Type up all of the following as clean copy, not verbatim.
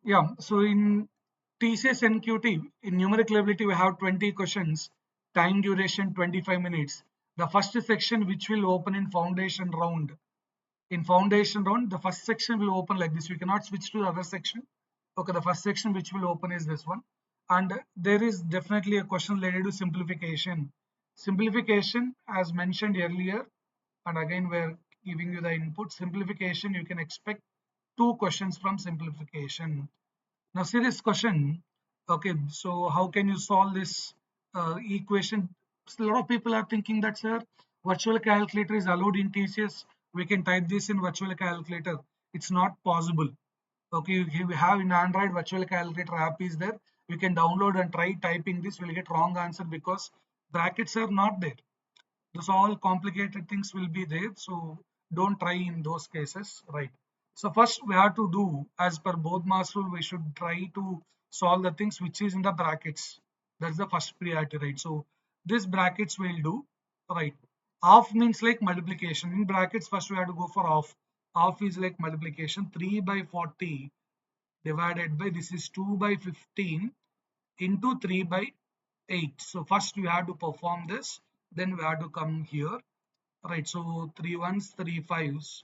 Yeah, so in TCS NQT, in numerical ability, we have 20 questions, time duration 25 minutes. The first section, which will open in foundation round. In foundation round, the first section will open like this. We cannot switch to the other section. Okay, the first section which will open is this one. And there is definitely a question related to simplification. Simplification, as mentioned earlier, and again we're giving you the input. Simplification, you can expect two questions from simplification. Now see this question. Okay, so how can you solve this equation? So a lot of people are thinking that, sir, virtual calculator is allowed in TCS. We can type this in virtual calculator. It's not possible. Okay, we have in Android virtual calculator app is there. We can download and try typing this. We'll get wrong answer because brackets are not there. Those all complicated things will be there, so don't try in those cases, right? So first we have to do, as per both mass rule, we should try to solve the things which is in the brackets. That's the first priority, right? So this brackets will do, right? Half means like multiplication. In brackets first we have to go for half. Half is like multiplication. 3 by 40 divided by, this is 2 by 15 into 3 by 8. So first we have to perform this, then we have to come here, right? So 3 ones, 3 fives.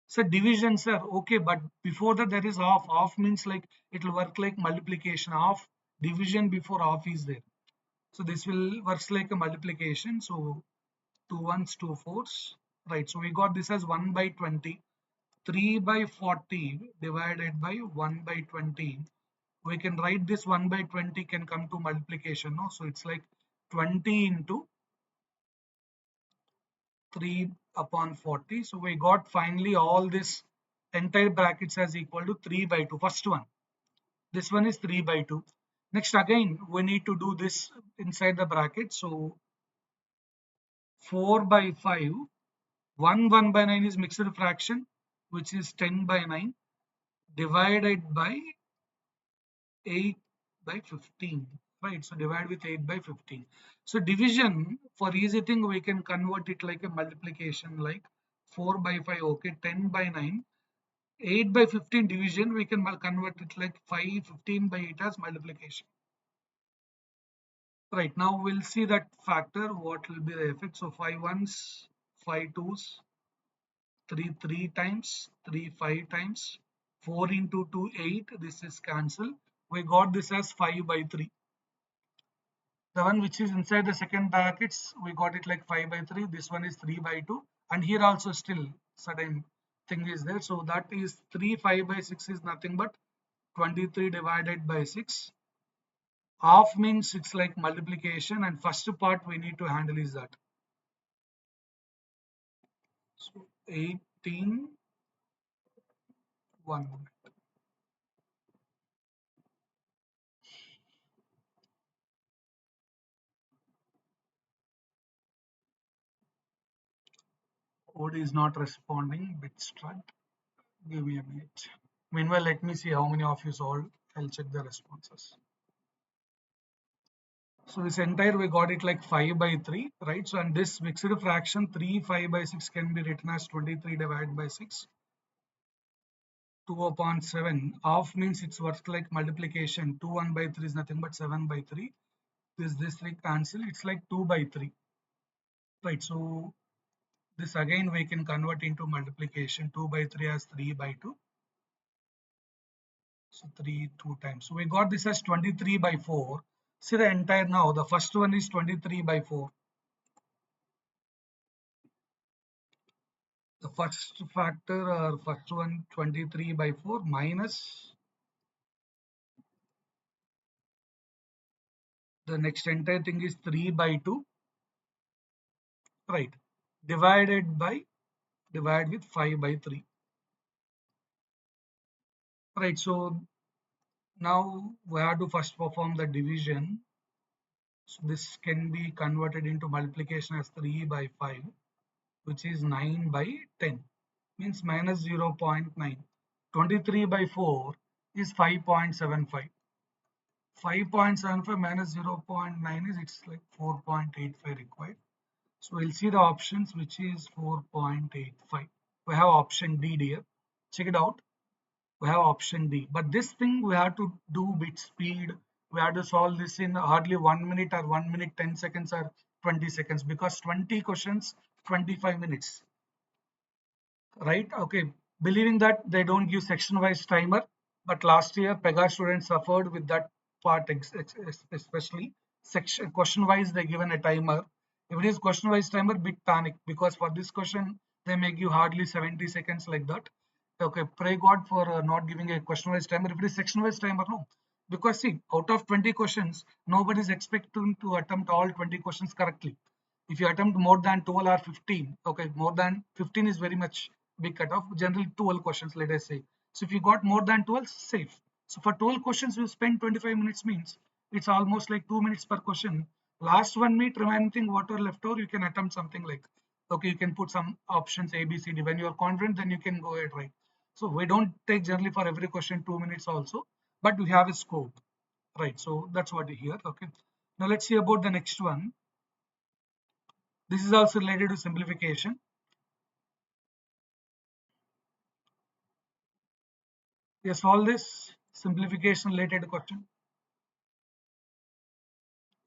So division, sir, okay, but before that there is half. Half means like it will work like multiplication. Half division before half is there. So this will works like a multiplication. So 2 ones, 2 fours, right? So we got this as 1 by 20. 3 by 40 divided by 1 by 20. We can write this 1 by 20 can come to multiplication, no? So it's like 20 into 3 upon 40. So we got finally all this entire brackets as equal to 3 by 2. First one, this one is 3 by 2. Next again we need to do this inside the bracket. So 4 by 5, 1 by 9 is mixed fraction, which is 10 by 9 divided by 8 by 15, right? So divide with 8 by 15. So division, for easy thing we can convert it like a multiplication, like 4 by 5, okay, 10 by 9, 8 by 15 division, we can convert it like 5, 15 by 8 as multiplication. Right, now we'll see that factor, what will be the effect. So 5 ones, 5 twos, 3 3 times, 3 5 times, 4 into 2 8, this is cancelled. We got this as 5 by 3. The one which is inside the second brackets, we got it like 5 by 3. This one is 3 by 2. And here also still certain thing is there. So that is 3 5 by 6 is nothing but 23 divided by 6. Half means it's like multiplication, and first part we need to handle is that. So 18, 1 moment. Code is not responding, bit struck. Give me a minute. Meanwhile, let me see how many of you solved. I'll check the responses. So this entire we got it like 5 by 3, right? So and this mixed fraction 3 5 by 6 can be written as 23 divided by 6. 2 upon 7. Half means it's worth like multiplication. 2 1 by 3 is nothing but 7 by 3. This 3 cancel. It's like 2 by 3. Right. So this again we can convert into multiplication. 2 by 3 as 3 by 2. So 3 2 times. So we got this as 23 by 4. See the entire now. The first one is 23 by 4. The first factor or first one 23 by 4 minus the next entire thing is 3 by 2, right, divide with 5 by 3, right. So now we have to first perform the division. So this can be converted into multiplication as 3 by 5, which is 9 by 10, means minus 0.9. 23 by 4 is 5.75. 5.75 minus 0.9 is it's like 4.85 required. So we'll see the options, which is 4.85. We have option D here. Check it out. we have option D. But this thing we have to do bit speed. We have to solve this in hardly 1 minute or 1 minute 10 seconds or 20 seconds, because 20 questions 25 minutes, right? Okay, believing that they don't give section wise timer, but last year Pega students suffered with that part, especially section question wise they given a timer. If it is question wise timer, big panic, because for this question they make you hardly 70 seconds like that. Okay, pray God for not giving a question wise timer. If it is section wise timer, no, because see, out of 20 questions nobody is expecting to attempt all 20 questions correctly. If you attempt more than 12 or 15, okay, more than 15 is very much big cutoff. Generally 12 questions, let us say. So if you got more than 12, safe. So for 12 questions you spend 25 minutes, means it's almost like 2 minutes per question. Last 1 minute remaining thing, whatever left over, you can attempt something like, okay, you can put some options A, B, C, D. When you are confident, then you can go ahead, right? So we don't take generally for every question 2 minutes also, but we have a scope, right? So that's what here. Okay, now let's see about the next one. This is also related to simplification. Yes, all this simplification related question.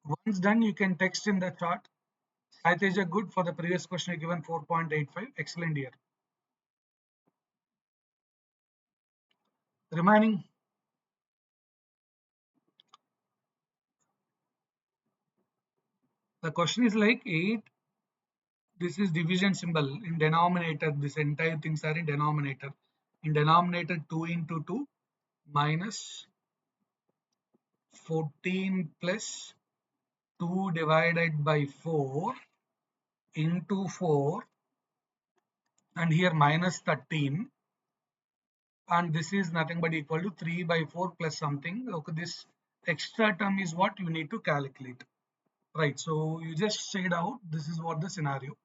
Once done, you can text in the chart. Saiteja good for the previous question given 4.85. Excellent here. Remaining, the question is like 8. This is division symbol in denominator. This entire things are in denominator. In denominator 2 into 2 minus 14 plus 2 divided by 4 into 4, and here minus 13, and this is nothing but equal to 3 by 4 plus something. Okay, this extra term is what you need to calculate, right? So you just say it out. This is what the scenario.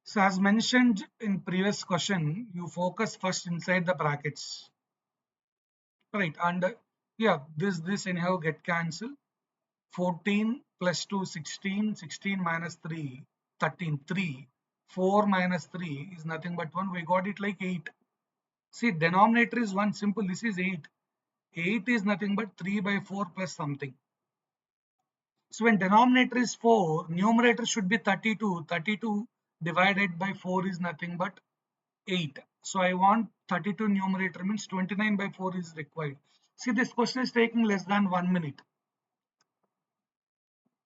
So as mentioned in previous question, you focus first inside the brackets, right? And yeah, this anyhow get cancelled. 14 plus 2 16, 16 minus 3 13, 3, 4 minus 3 is nothing but 1. We got it like 8. See, denominator is 1, simple. This is 8. 8 is nothing but 3 by 4 plus something. So when denominator is 4, numerator should be 32. 32 divided by 4 is nothing but 8. So I want 32 numerator, means 29 by 4 is required. See, this question is taking less than 1 minute.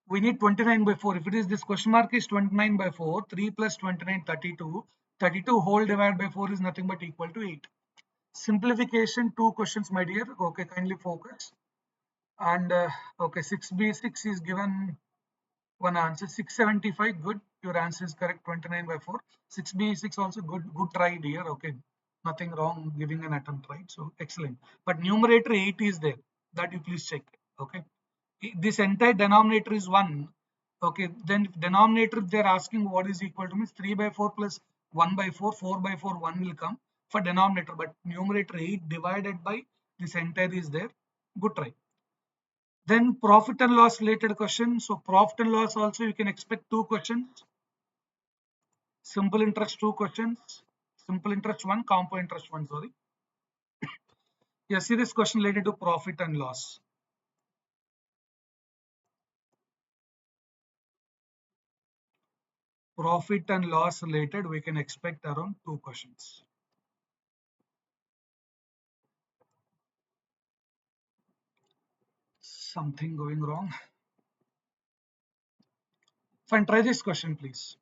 We need 29 by 4. If it is this question mark is 29 by 4, 3 plus 29, 32. 32 whole divided by 4 is nothing but equal to 8. Simplification, 2 questions, my dear. Okay, kindly focus. And okay, 6b6 is given one answer. 675, good, your answer is correct. 29 by 4. 6b6 also good try dear. Okay, nothing wrong giving an attempt, right? So excellent. But numerator 8 is there, that you please check. Okay, this entire denominator is 1. Okay, then denominator they're asking what is equal to, means 3 by 4 plus 1 by 4, 4 by 4, 1 will come for denominator, but numerator 8 divided by this entire is there. Good try. Then profit and loss related question. So profit and loss also you can expect 2 questions. Simple interest 2 questions. Simple interest 1, compound interest 1, sorry. Yeah, see this question related to profit and loss. Profit and loss related, we can expect around 2 questions. Something going wrong. Fine, try this question, please.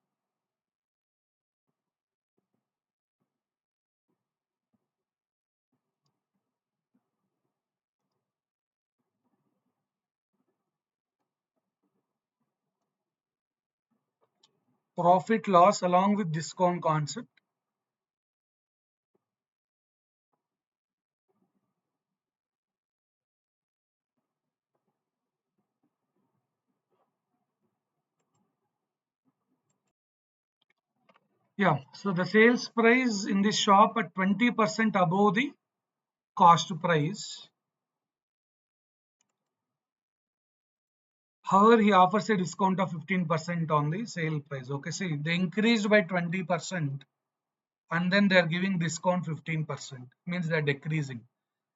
Profit loss along with discount concept. Yeah, so the sales price in this shop at 20% above the cost price. However, he offers a discount of 15% on the sale price. Okay, see, they increased by 20%. and then they are giving discount 15%, means they are decreasing.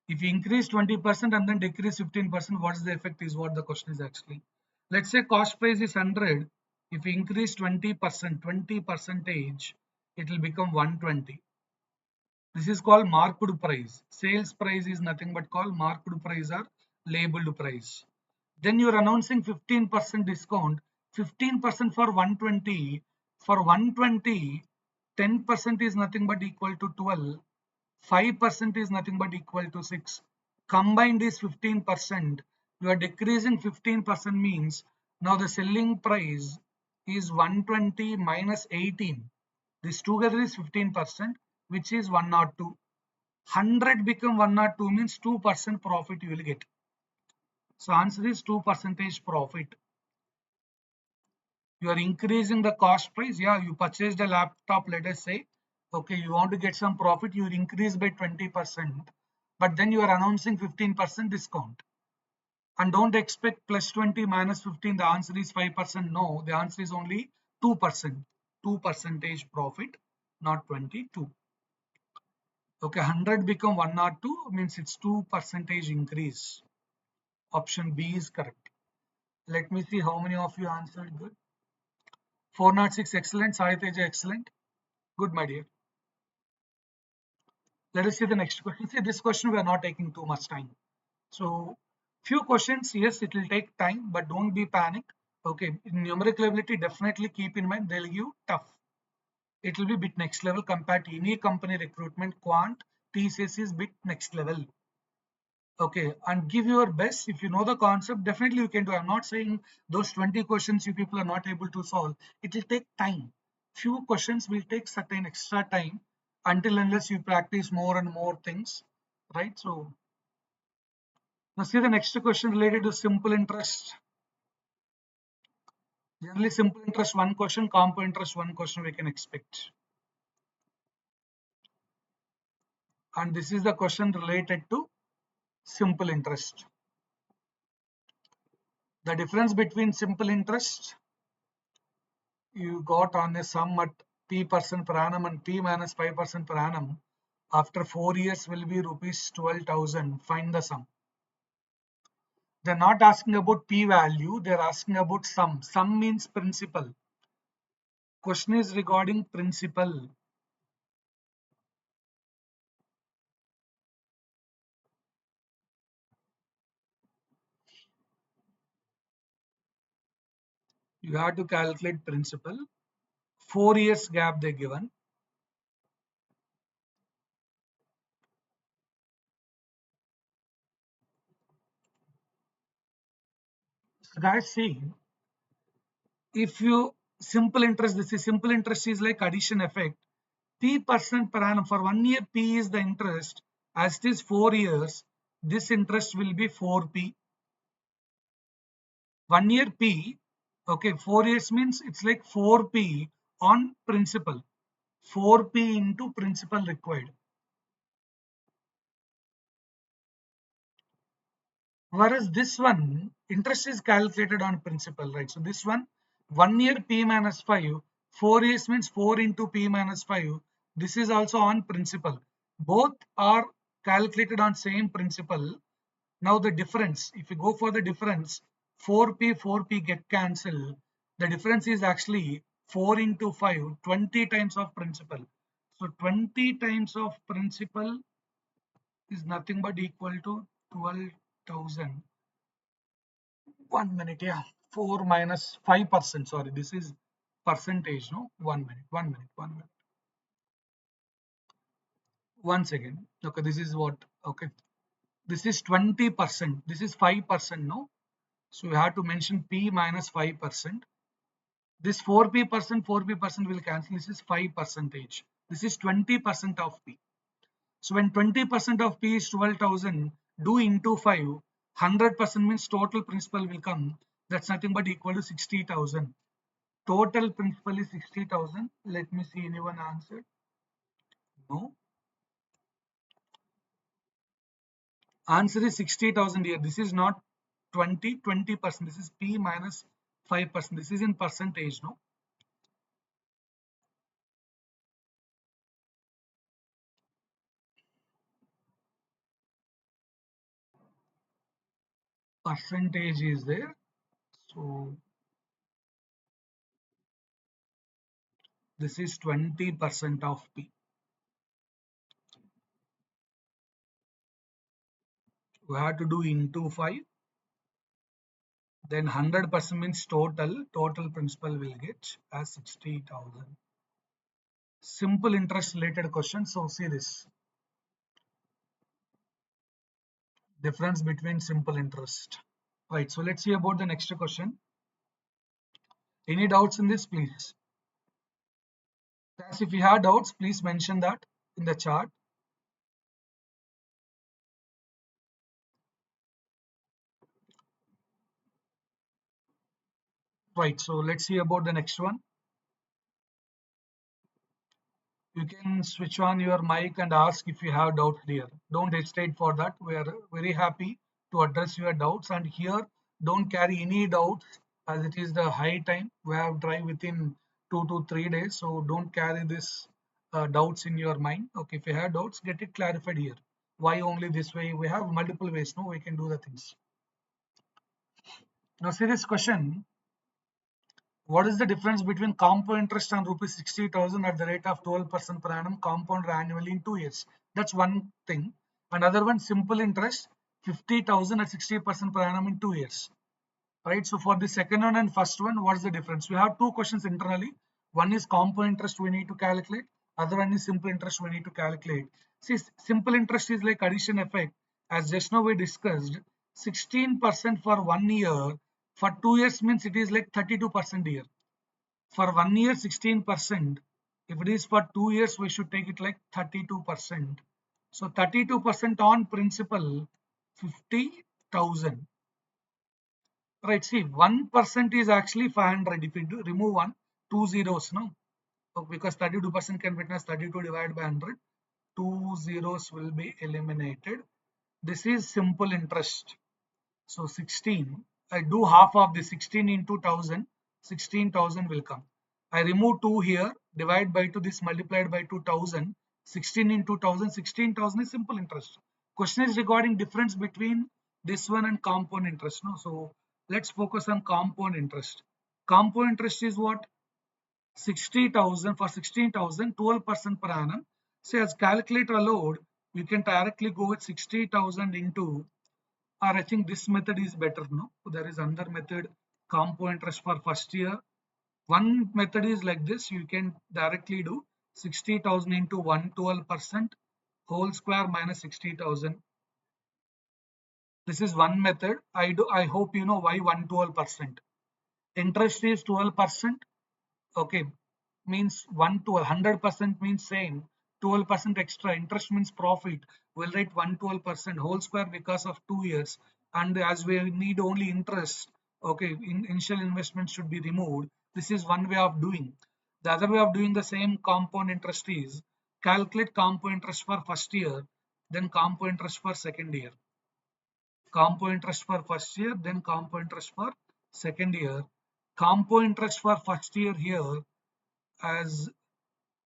If you increase 20% and then decrease 15%, what's the effect is what the question is actually. Let's say cost price is 100. If you increase 20%, 20 percentage, it will become 120. This is called marked price. Sales price is nothing but called marked price or labeled price. Then you are announcing 15% discount, 15% for 120. For 120, 10% is nothing but equal to 12. 5% is nothing but equal to 6. Combined is 15%. You are decreasing 15% means now the selling price is 120 minus 18. This together is 15%, which is 102. 100 become 102 means 2% profit you will get. So answer is 2% profit. You are increasing the cost price. Yeah, you purchased a laptop, let us say. Okay, you want to get some profit, you increase by 20%, but then you are announcing 15% discount. And don't expect plus 20 minus 15, the answer is 5%. No, the answer is only 2%. 2% profit, not 22. Okay, 100 become 102 means it's 2% increase. Option B is correct. Let me see how many of you answered good. 406 excellent, Saiteja excellent. Good, my dear. Let us see the next question. See, this question we are not taking too much time. So, few questions, yes, it will take time, but don't be panic. Okay, in numerical ability, definitely keep in mind they'll give tough. It will be bit next level compared to any company recruitment. Quant, TCS is bit next level. Okay, and give your best. If you know the concept, definitely you can do. I'm not saying those 20 questions you people are not able to solve. It will take time. Few questions will take certain extra time until unless you practice more and more things, right? So now see the next question related to simple interest. Generally simple interest one question, compound interest one question we can expect. And this is the question related to simple interest. The difference between simple interest you got on a sum at p% per annum and p minus 5% per annum. After 4 years will be rupees 12,000. Find the sum. They're not asking about p value, they're asking about sum. Sum means principal. Question is regarding principal. You have to calculate principal. 4 years gap they given. So guys, see, if you simple interest, this is simple interest is like addition effect. P% per annum for 1 year, P is the interest. As it is 4 years, this interest will be 4P. 1 year P, okay, 4 years means it's like 4P on principal. 4P into principal required. Whereas this one, interest is calculated on principal, right? So this one, 1 year P minus 5, 4 years means 4 into P minus 5. This is also on principal. Both are calculated on same principal. Now the difference, if you go for the difference, 4P, 4P get cancelled. The difference is actually 4 into 5, 20 times of principal. So 20 times of principal is nothing but equal to 12,000. 1 minute, yeah. 4 minus 5%. Sorry, this is percentage, no? 1 minute, 1 minute, 1 minute. Once again, okay, this is what, okay. This is 20%. This is 5%, no? So we have to mention P minus 5%. This 4P% will cancel. This is 5%. This is 20% of P. So when 20% of P is 12,000, do into 5. 100% means total principal will come. That's nothing but equal to 60,000. Total principal is 60,000. Let me see anyone answer. No. Answer is 60,000 here. This is not 20%. This is P minus 5%. This is in percentage, no? percentage is there. So this is 20% of P. We have to do into 5. Then 100% means total principal will get as 60,000. Simple interest related question. So see this difference between simple interest. Right. So let's see about the next question. Any doubts in this, please? As if you have doubts, please mention that in the chat. Right. So let's see about the next one. You can switch on your mic and ask if you have doubts here. Don't hesitate for that. We are very happy to address your doubts, and here don't carry any doubts as it is the high time. We have drive within 2 to 3 days, so don't carry this doubts in your mind. Okay, if you have doubts, get it clarified here. Why only this way? We have multiple ways. No, we can do the things. Now see this question. What is the difference between compound interest and rupees 60,000 at the rate of 12% per annum compounded annually in 2 years? That's one thing. Another one, simple interest 50,000 at 60% per annum in 2 years. Right. So for the second one and first one, what's the difference? We have two questions internally. One is compound interest we need to calculate. Other one is simple interest we need to calculate. See, simple interest is like addition effect. As just now we discussed, 16% for 1 year. For 2 years means it is like 32% year. For 1 year, 16%. If it is for 2 years, we should take it like 32%. So 32% on principal, 50,000. Right, see 1% is actually 500. If you remove one, two zeros, no? So because 32% can witness 32 divided by 100, two zeros will be eliminated. This is simple interest. So 16, I do half of the 16 into 1000, 16,000 will come. I remove 2 here, divide by 2, this multiplied by 2000, 16 into 1000, 16,000 is simple interest. Question is regarding difference between this one and compound interest. No, so let's focus on compound interest. Compound interest is what? 60,000 for 16,000, 12% per annum. Say as calculator allowed, you can directly go with 60,000 into, or I think this method is better. No, there is another method, compound interest for first year. One method is like this, you can directly do 60,000 into 112% whole square minus 60,000. This is one method. I hope you know why 112%. Interest is 12%. Okay, means 1 to 100% means same. 12% extra interest means profit. We'll write 112% whole square because of 2 years. And as we need only interest, okay, initial investment should be removed. This is one way of doing. The other way of doing the same compound interest is calculate compound interest for first year, then compound interest for second year. Compound interest for first year, then compound interest for second year. Compound interest for first year here as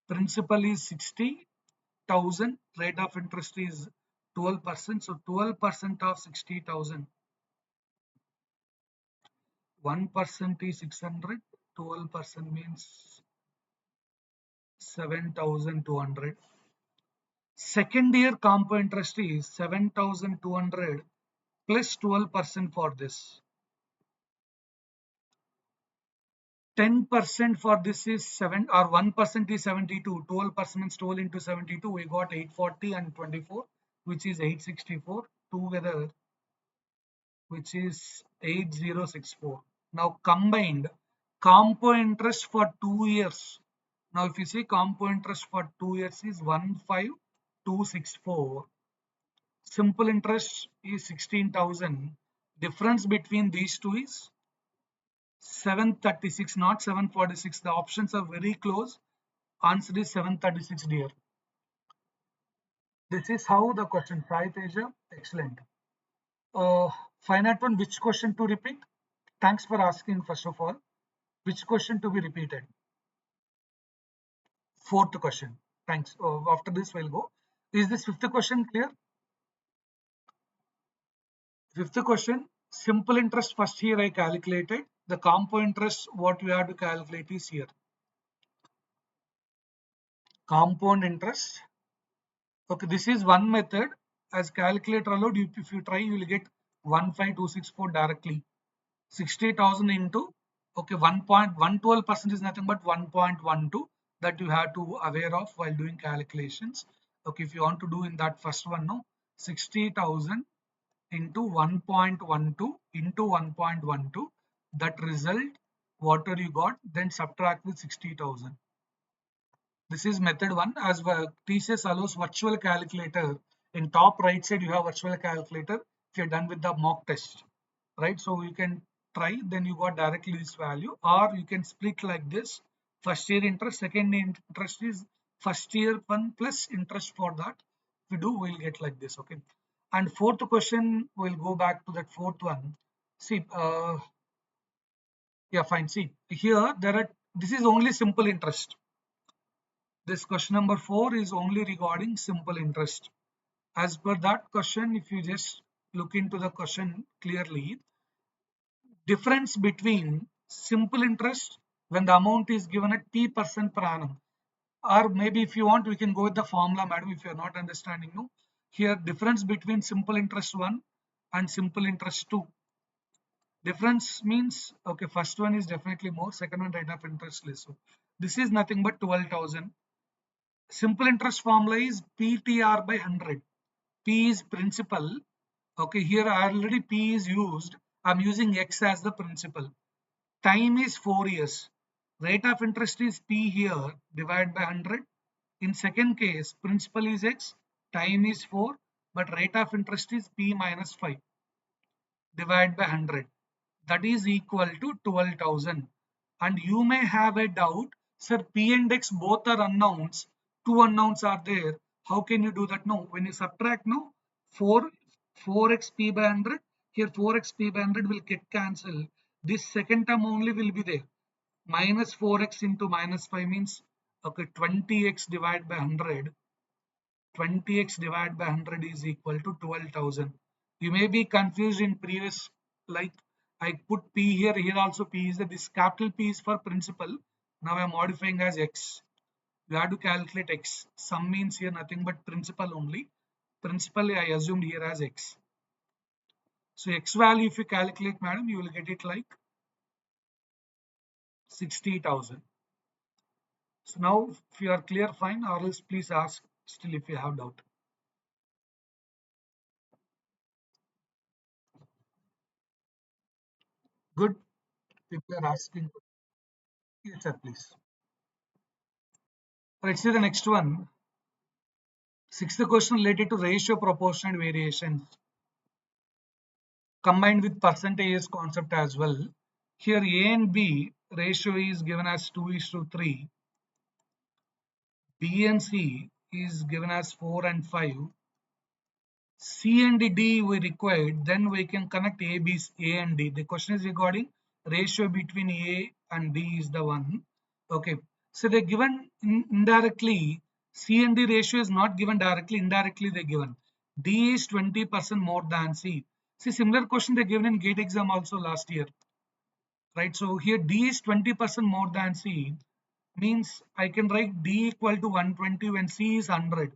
principal is 60,000, rate of interest is 12%. So 12% of 60,000. 1% is 600. 12% means 7,200. Second year compound interest is 7,200 plus 12% for this. 10% for this is 7 or 1% is 72. 12% means 12 into 72. We got 840 and 24, which is 864 together, which is 8064. Now combined compound interest for 2 years. Now if you see compound interest for 2 years is 15264. Simple interest is 16,000. Difference between these two is 736, not 746. The options are very close. Answer is 736, dear. This is how the question. Sai Teja, excellent. Finite one, which question to repeat? Thanks for asking, first of all. Which question to be repeated? Fourth question. Thanks. After this, we'll go. Is this fifth question clear? Fifth question, Simple interest first here I calculated. The compound interest what we have to calculate is here. Compound interest. Okay, this is one method. As calculator allowed, if you try, you will get 15264 directly. 60,000 into, okay, 1.112% is nothing but 1.12 that you have to aware of while doing calculations. Okay, if you want to do in that first one, no, 60,000 into 1.12 into 1.12, that result, whatever you got, then subtract with 60,000. This is method one. As TCS allows virtual calculator, in top right side you have virtual calculator if you're done with the mock test, right? So you can try, then you got directly this value, or you can split like this. First year interest, second year interest is first year one plus interest for that. If we do, we'll get like this, okay? And fourth question, we'll go back to that fourth one. See, yeah, fine. See, here there are, this is only simple interest. This question number 4 is only regarding simple interest. As per that question, if you just look into the question clearly, difference between simple interest when the amount is given at T% per annum, or maybe if you want, we can go with the formula, madam, if you're not understanding. No, here difference between simple interest 1 and simple interest 2. Difference means, okay, first one is definitely more, second one rate of interest less. So this is nothing but 12,000. Simple interest formula is PTR by 100. P is principal. Okay, here already P is used. I'm using X as the principal. Time is 4 years. Rate of interest is P here, divide by 100. In second case, principal is X, time is 4, but rate of interest is P minus 5, divide by 100. That is equal to 12,000. And you may have a doubt, sir, P and X both are unknowns, two unknowns are there. How can you do that? No, when you subtract, no, 4x P by 100, here 4x P by 100 will get cancelled. This second term only will be there. Minus 4x into minus 5 means, okay, 20x divided by 100. 20x divided by 100 is equal to 12,000. You may be confused in previous, like I put P here, here also P is there. This capital P is for principal. Now I'm modifying as X. You have to calculate X. Sum means here nothing but principal only. Principal I assumed here as X. So X value if you calculate, madam, you will get it like 60,000. So now if you are clear, fine, or else please ask still if you have doubt. Good. People are asking. Yes, sir, please. Let's see the next one. Sixth question related to ratio, proportion, and variations combined with percentages concept as well. Here A and B ratio is given as 2:3. B and C is given as 4 and 5. C and D we required, then we can connect A and D. The question is regarding ratio between A and D is the one. Okay, so they're given indirectly. C and D ratio is not given directly, indirectly they're given. D is 20% more than C. See, similar question they given in GATE exam also last year, right? So here D is 20% more than C, means I can write D equal to 120 when C is 100.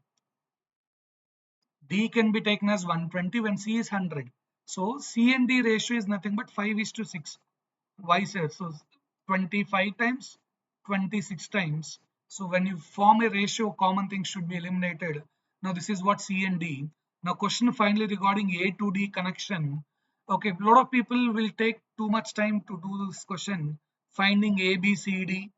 D can be taken as 120 when C is 100. So C and D ratio is nothing but 5:6. Why, sir? So 25 times, 26 times. So when you form a ratio, common things should be eliminated. Now this is what C and D. Now question finally regarding A to D connection. Okay, a lot of people will take too much time to do this question, finding A, B, C, D,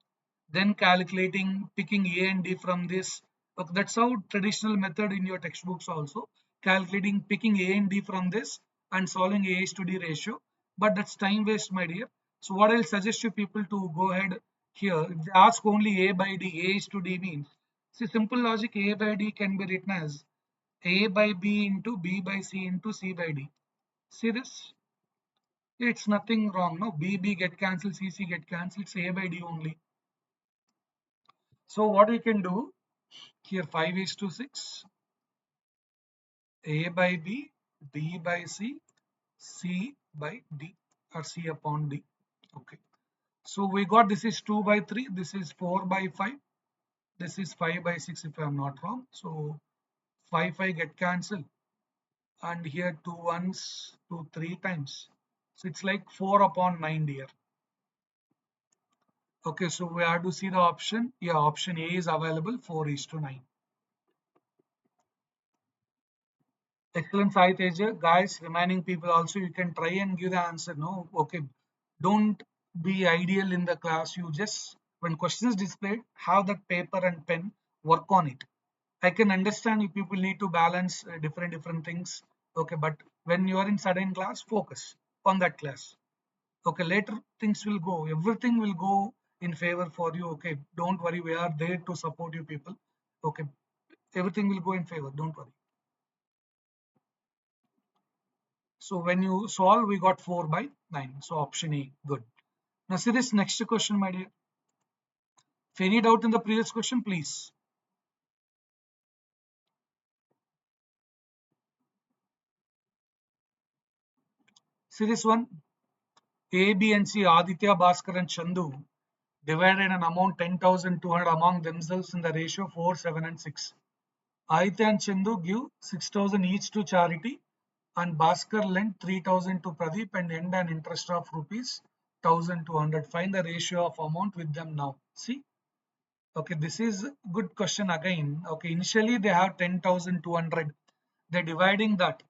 then calculating, picking A and D from this. Okay, that's how traditional method in your textbooks also, calculating, picking A and D from this and solving A is to D ratio. But that's time waste, my dear. So what I'll suggest you people to go ahead here, if they ask only A by D, A is to D means, see, simple logic, A by D can be written as A by B into B by C into C by D. See this? It's nothing wrong, no? B get cancelled, C get cancelled, it's A by D only. So what we can do here, 5:6, A by B, B by C, C by D or C upon D. Okay. So we got this is 2 by 3, this is 4 by 5, this is 5 by 6 if I am not wrong. So 5 get cancelled and here 2 ones 2 3 times. So it's like 4 upon 9 here. Okay, so we have to see the option. Yeah, option A is available 4 is to 9. Excellent, Sai Teja. Guys, remaining people also, you can try and give the answer. No, okay. Don't be ideal in the class. You just, when question is displayed, have that paper and pen, work on it. I can understand you people need to balance different things. Okay, but when you are in certain class, focus on that class. Okay, later things will go. Everything will go in favor for you. Okay, don't worry. We are there to support you people. Okay, everything will go in favor. Don't worry. So when you solve, we got 4 by 9. So option A, good. Now see this next question, my dear. If any doubt in the previous question, please. See this one. A, B, and C, Aditya, Bhaskar, and Chandu divided an amount 10,200 among themselves in the ratio 4, 7, and 6. Aditya and Chandu give 6,000 each to charity, and Bhaskar lent 3,000 to Pradeep and earned an interest of rupees 1,200. Find the ratio of amount with them now. See. Okay, this is good question again. Okay, initially they have 10,200. They're dividing that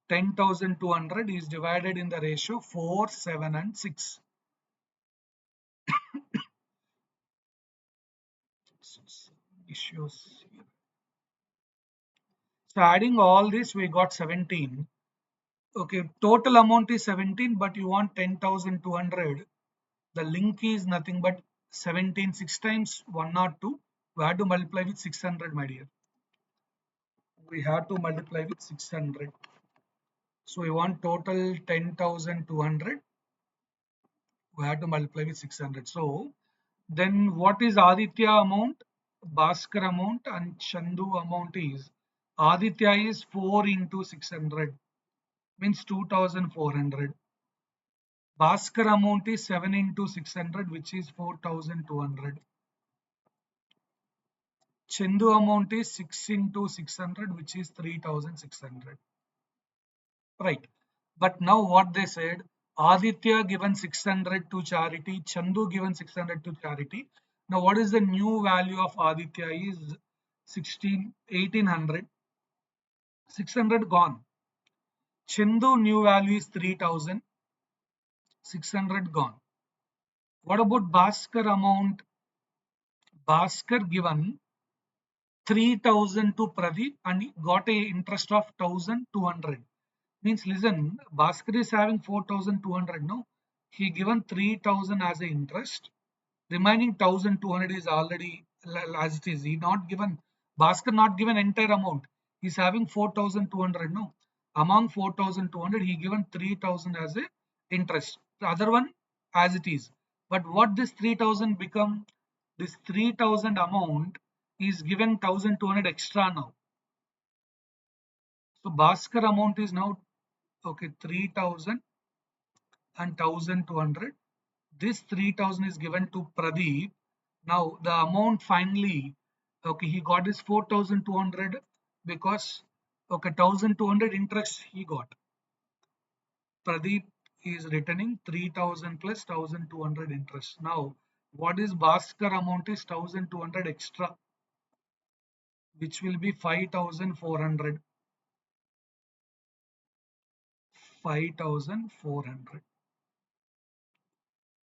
10,200 is divided in the ratio 4, 7, and 6. Issues here. So adding all this, we got 17. Okay, total amount is 17, but you want 10,200. The link is nothing but 17, 6 times 102. We have to multiply with 600, my dear. We have to multiply with 600. So we want total 10,200. We have to multiply with 600. So then what is Aditya amount, Bhaskar amount, and Chandu amount is Aditya is 4 into 600 means 2,400. Bhaskar amount is 7 into 600 which is 4,200. Chandu amount is 6 into 600 which is 3,600. Right. But now what they said, Aditya given 600 to charity, Chandu given 600 to charity. Now what is the new value of Aditya is 1800. 600 gone. Chandu new value is 3,000. 600 gone. What about Bhaskar amount? Bhaskar given 3,000 to Pradeep and got a interest of 1,200. Means listen, Bhaskar is having 4,200 no? He given 3,000 as a interest. Remaining 1,200 is already as it is. He not given, Bhaskar not given entire amount. He's having 4,200 no? Among 4,200 he given 3,000 as a interest. The other one as it is. But what this 3,000 become? This 3,000 amount is given 1,200 extra now. So Bhaskar amount is now okay 3,000 and 1,200. This 3,000 is given to Pradeep. Now the amount finally, okay, he got his 4,200 because okay 1,200 interest he got. Pradeep is returning 3,000 plus 1,200 interest. Now what is Bhaskar amount is 1,200 extra, which will be 5,400. 5,400.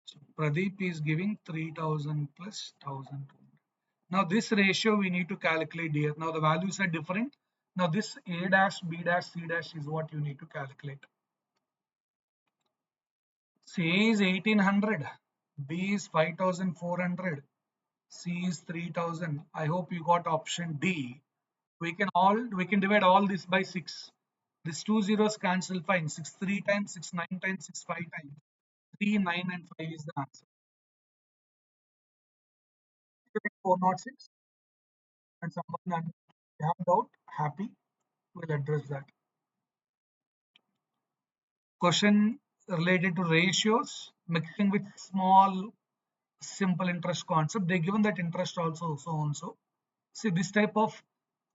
So Pradeep is giving 3,000 plus 1,200. Now this ratio we need to calculate here. Now the values are different. Now this A dash, B dash, C dash is what you need to calculate. So A is 1,800, B is 5,400, C is 3,000. I hope you got option D. We can divide all this by 6. These two zeros cancel fine. 6 3 times, 6 9 times, 6 5 times. 3, 9 and 5 is the answer. 406 and someone have doubt, happy, we'll address that. question related to ratios, mixing with small simple interest concept. They given that interest also, so on so. See this type of,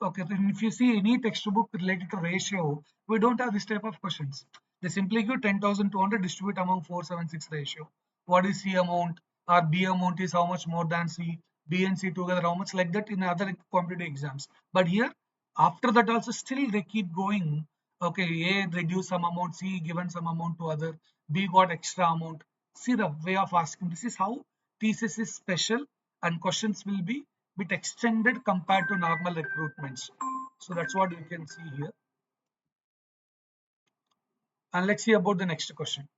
okay, then if you see any textbook related to ratio, we don't have this type of questions. They simply give 10,200 distribute among 476 ratio. What is C amount, or B amount is how much more than C, B and C together how much, like that in other competitive exams. But here after that also still they keep going. Okay, A reduce some amount, C given some amount to other, B got extra amount. See the way of asking. This is how thesis is special, and questions will be bit extended compared to normal recruitments. So that's what you can see here. And let's see about the next question.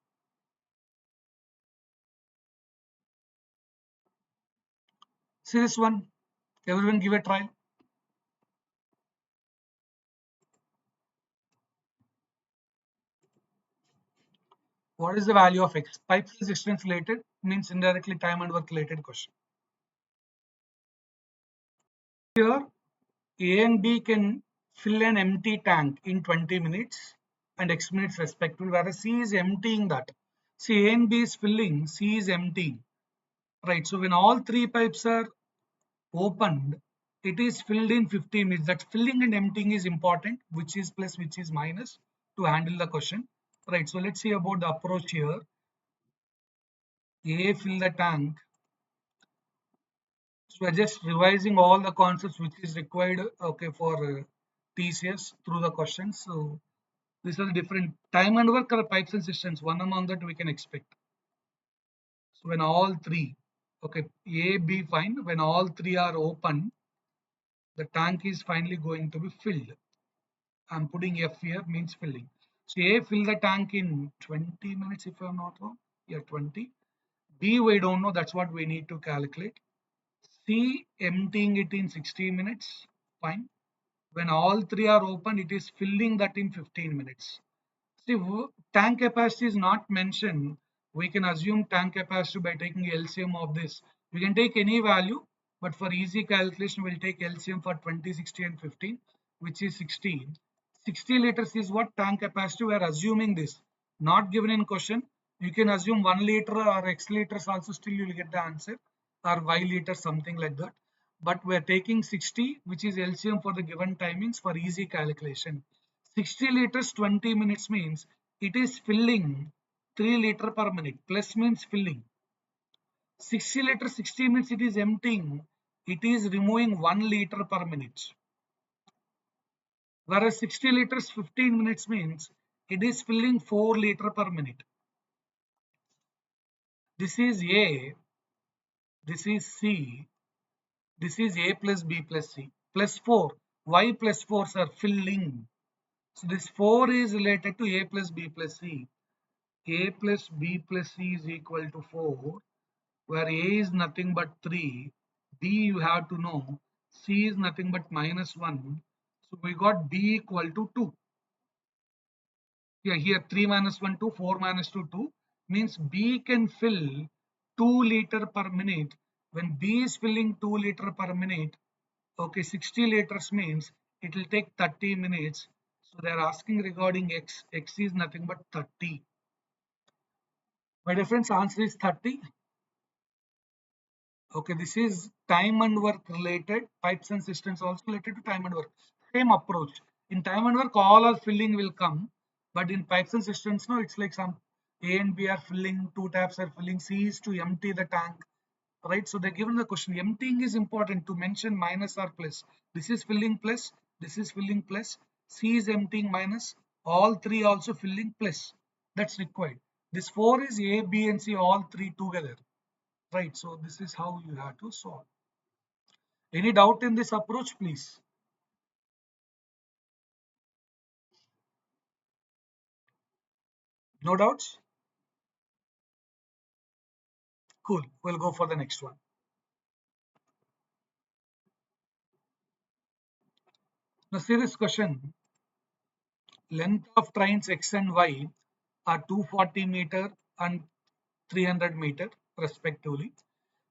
See this one. Everyone give a try. What is the value of x? Pipe resistance related means indirectly time and work related question. Here A and B can fill an empty tank in 20 minutes and X minutes respectively, whereas C is emptying that. See, A and B is filling, C is emptying. Right. So when all three pipes are opened, it is filled in 15 minutes. That filling and emptying is important, which is plus, which is minus, to handle the question. Right. So let's see about the approach here. A fill the tank. So we're just revising all the concepts which is required, okay, for TCS through the questions. So these are the different time and work or pipes and systems. One among that we can expect. So when all three, okay, A, B fine. When all three are open, the tank is finally going to be filled. I'm putting F here, means filling. So A fill the tank in 20 minutes if I'm not wrong. Yeah, 20. B we don't know, that's what we need to calculate. C emptying it in 60 minutes. Fine. When all three are open, it is filling that in 15 minutes. See, tank capacity is not mentioned. We can assume tank capacity by taking LCM of this. We can take any value, but for easy calculation, we'll take LCM for 20, 60, and 15, which is 60. 60 liters is what tank capacity. We are assuming this. Not given in question. You can assume 1 liter or X liters also, still you will get the answer, or Y liters, something like that. But we are taking 60, which is LCM for the given timings for easy calculation. 60 liters 20 minutes means it is filling 3 liter per minute. Plus means filling. 60 liters 60 minutes it is emptying. It is removing 1 liter per minute. Whereas 60 liters 15 minutes means it is filling 4 liter per minute. This is A. This is C. This is A plus B plus C. Plus 4. Y plus 4s are filling. So this 4 is related to A plus B plus C. A plus B plus C is equal to 4, where A is nothing but 3, B you have to know, C is nothing but minus 1. So we got B equal to 2. Yeah, here 3 minus 1, 2, 4 minus 2, 2 means B can fill 2 liter per minute. When B is filling 2 liter per minute, okay, 60 liters means it will take 30 minutes. So they are asking regarding X. X is nothing but 30. My difference answer is 30. Okay, this is time and work related. Pipes and systems also related to time and work. Same approach. In time and work, all are filling will come. But in pipes and systems, no, it's like some A and B are filling, two taps are filling, C is to empty the tank. Right? So they're given the question. Emptying is important to mention minus or plus. This is filling plus, this is filling plus, C is emptying minus, all three also filling plus. That's required. This 4 is A, B, and C, all three together. Right, so this is how you have to solve. Any doubt in this approach, please? No doubts? Cool, we'll go for the next one. Now see this question. Length of trains X and Y are 240 meter and 300 meter respectively.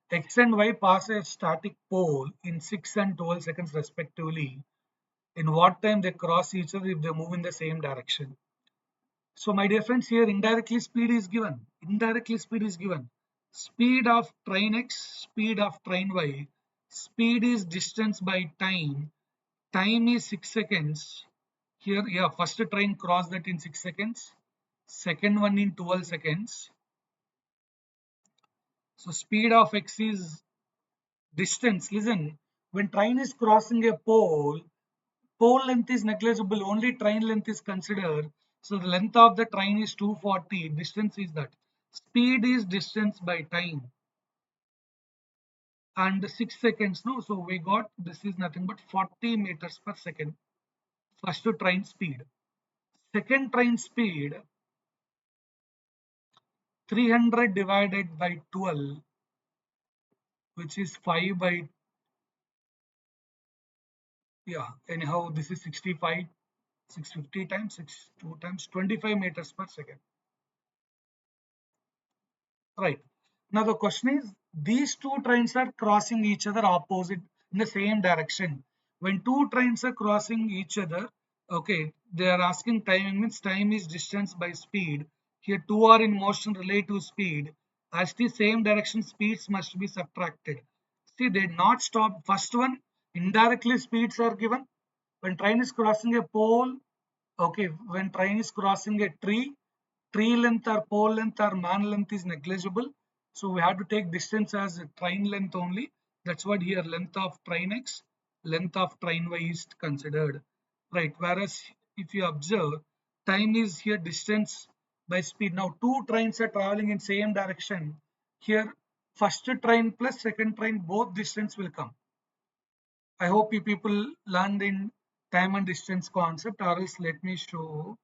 X and Y pass a static pole in 6 and 12 seconds respectively. In what time they cross each other if they move in the same direction? So my dear friends, here indirectly speed is given. Indirectly speed is given. Speed of train X, speed of train Y. Speed is distance by time. Time is 6 seconds. Here, yeah, first train crossed that in 6 seconds. Second one in 12 seconds. So speed of X is distance. Listen, when train is crossing a pole, pole length is negligible, only train length is considered. So the length of the train is 240, distance is that. Speed is distance by time. And 6 seconds, no? So we got, this is nothing but 40 meters per second. First train speed. Second train speed, 300 divided by 12, which is 5 by, yeah, anyhow, this is 65, 650 times, 2 times, 25 meters per second. Right. Now the question is, these two trains are crossing each other opposite in the same direction. When two trains are crossing each other, okay, they are asking timing, means time is distance by speed. Here two are in motion relative speed. As the same direction, speeds must be subtracted. See, they not stop. First one, indirectly speeds are given. When train is crossing a pole, okay, when train is crossing a tree length or pole length or man length is negligible. So we have to take distance as train length only. That's what here length of train X, length of train Y is considered. Right. Whereas if you observe, time is here distance by speed. Now two trains are traveling in same direction. Here first train plus second train, both distance will come. I hope you people learned in time and distance concept, or else let me show.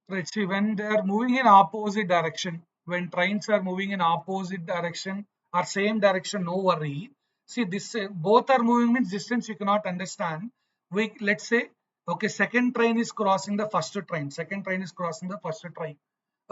Right. See, when they are moving in opposite direction, when trains are moving in opposite direction or same direction, no worry. See, this both are moving means distance you cannot understand. We let's say, okay, second train is crossing the first train. Second train is crossing the first train.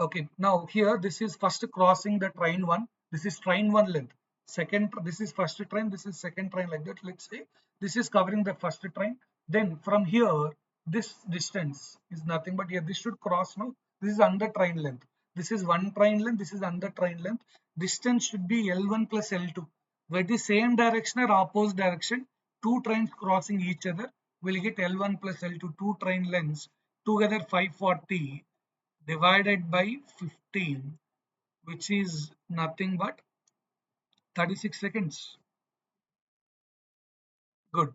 Okay, now here this is first crossing the train one. This is train one length. Second, this is first train. This is second train like that. Let's say this is covering the first train. Then from here, this distance is nothing but here. This should cross now. This is under train length. This is one train length. This is under train length. Distance should be L1 plus L2. Where the same direction or opposite direction, two trains crossing each other will get L1 plus L2. Two train lengths together 540 divided by 15, which is nothing but 36 seconds. Good.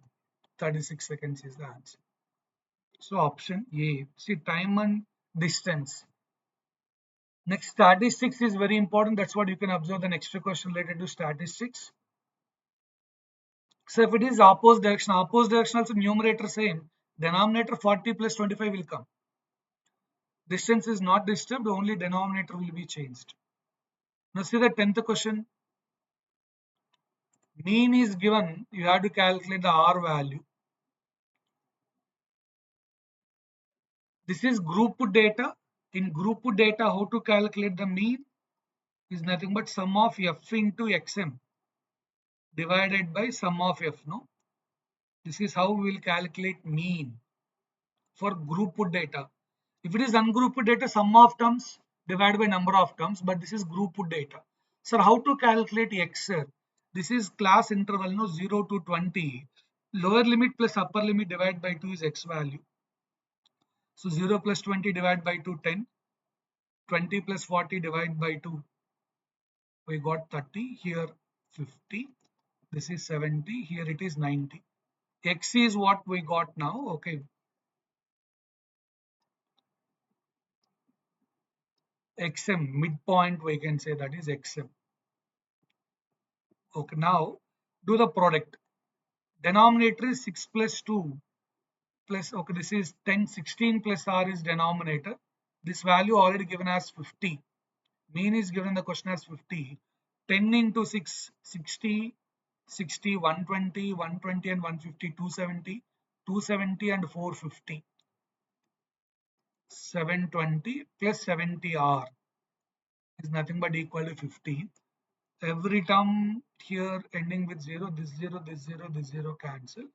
36 seconds is the answer. So option A. See, time and distance. Next, statistics is very important. That's what you can observe the next question related to statistics. So if it is opposite direction also numerator same. Denominator 40 plus 25 will come. Distance is not disturbed, only denominator will be changed. Now see the 10th question. Mean is given. You have to calculate the R value. This is group data. In group data, how to calculate the mean is nothing but sum of f into xm divided by sum of f. No, this is how we will calculate mean for group data. If it is ungrouped data, sum of terms divided by number of terms, but this is group data. Sir, how to calculate x, sir? This is class interval, no, 0 to 20. Lower limit plus upper limit divided by 2 is x value. So 0 plus 20 divided by 2, 10. 20 plus 40 divided by 2, we got 30. Here 50. This is 70. Here it is 90. X is what we got now. Okay. XM, midpoint, we can say that is XM. Okay. Now do the product. Denominator is 6 plus 2 plus, okay, this is 10, 16 plus R is denominator. This value already given as 50. Mean is given in the question as 50. 10 into 6, 60, 60, 120, 120 and 150, 270. 270 and 450. 720 plus 70R is nothing but equal to 15. Every term here ending with 0, this 0, this 0, this 0 cancel.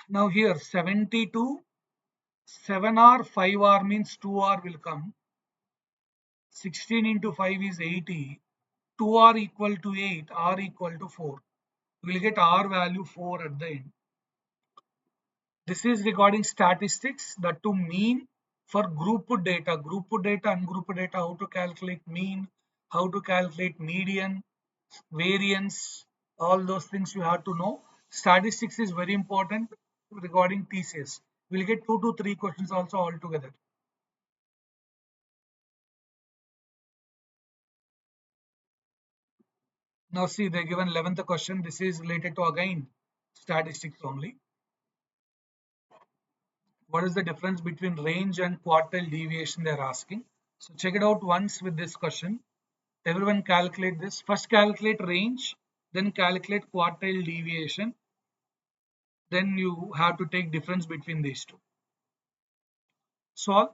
Now here 72, 7R, 5R means 2R will come. 16 into 5 is 80. 2R equal to 8, R equal to 4. We'll get R value 4 at the end. This is regarding statistics, that to mean for grouped data, ungrouped data, how to calculate mean, how to calculate median, variance, all those things you have to know. Statistics is very important regarding TCS. We'll get 2 to 3 questions also altogether. Now see, they given 11th question. This is related to again statistics only. What is the difference between range and quartile deviation they're asking? So check it out once with this question. Everyone calculate this. First calculate range, then calculate quartile deviation. Then you have to take difference between these two. Solve.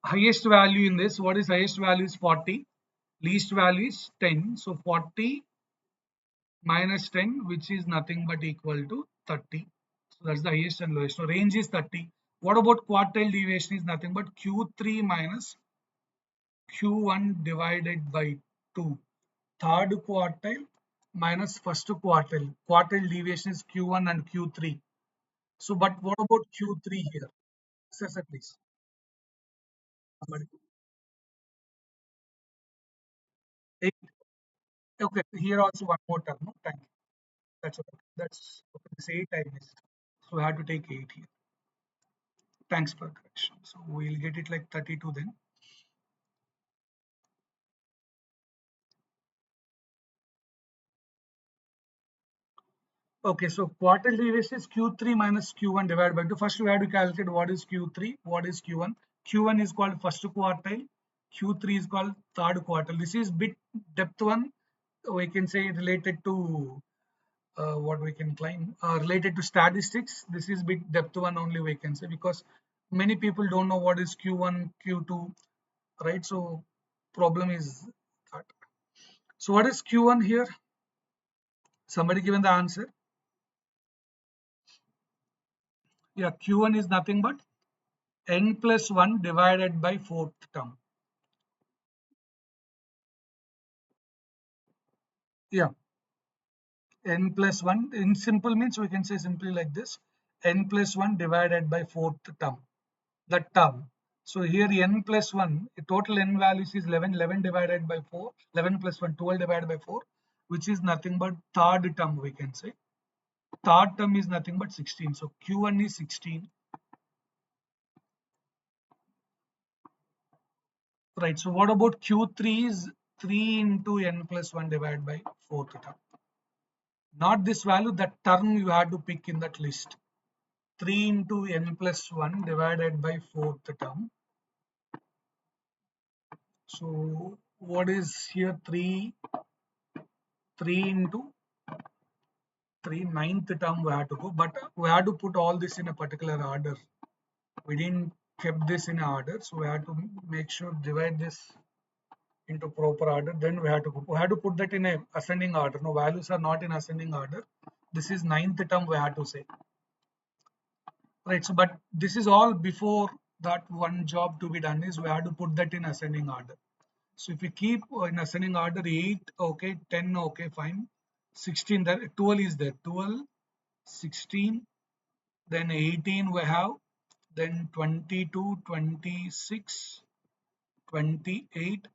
Highest value in this, what is highest value is 40. Least value is 10. So 40 minus 10, which is nothing but equal to 30. So that's the highest and lowest. So range is 30. What about quartile deviation is nothing but Q3 minus Q1 divided by 2. Third quartile minus first quartile. Quartile deviation is Q1 and Q3. So, but what about Q3 here? Sir, please. Somebody. Eight. Okay, here also one more term. No, thank you. That's okay. That's okay. This 8 I missed. So I have to take 8 here. Thanks for correction. So we'll get it like 32 then. Okay, so quartile deviation is Q3 minus Q1 divided by 2. First, we have to calculate what is Q3, what is Q1. Q1 is called first quartile, Q3 is called third quartile. This is bit depth one, we can say related to what we can claim, related to statistics. This is bit depth one only we can say, because many people don't know what is Q1, Q2, right? So problem is that. So what is Q1 here? Somebody given the answer? Yeah, Q1 is nothing but n plus 1 divided by fourth term. Yeah, n plus 1 in simple means we can say simply like this, n plus 1 divided by fourth term, the term. So here n plus 1, total n values is 11, 11 divided by 4, 11 plus 1, 12 divided by 4, which is nothing but third term we can say. Third term is nothing but 16. So Q1 is 16. Right, so what about Q3 is 3 into n plus 1 divided by fourth term. Not this value, that term you have to pick in that list. 3 into n plus 1 divided by fourth term. So what is here 3 into 3, ninth term we have to go, but we have to put all this in a particular order. We didn't kept this in order, so we have to make sure divide this into proper order. Then we have to put that in a ascending order. No, values are not in ascending order. This is ninth term we have to say. Right, so but this is all before that one job to be done is we have to put that in ascending order. So if we keep in ascending order 8, okay, 10, okay, fine. 16, there 12 is there, 12, 16, then 18 we have, then 22, 26, 28,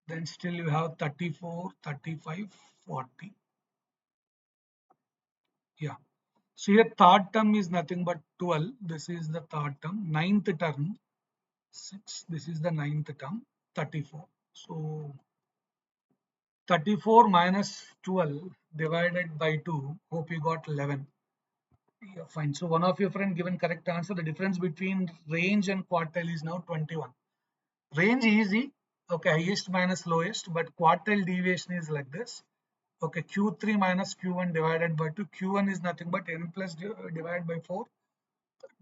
then still you have 34, 35, 40. Yeah. So here third term is nothing but 12. This is the third term. Ninth term 6. This is the ninth term 34. So 34 minus 12 divided by 2. Hope you got 11. Yeah, fine. So one of your friend given correct answer. The difference between range and quartile is now 21. Range easy. Okay, highest minus lowest, but quartile deviation is like this. Okay, Q3 minus Q1 divided by 2. Q1 is nothing but n plus divided by 4.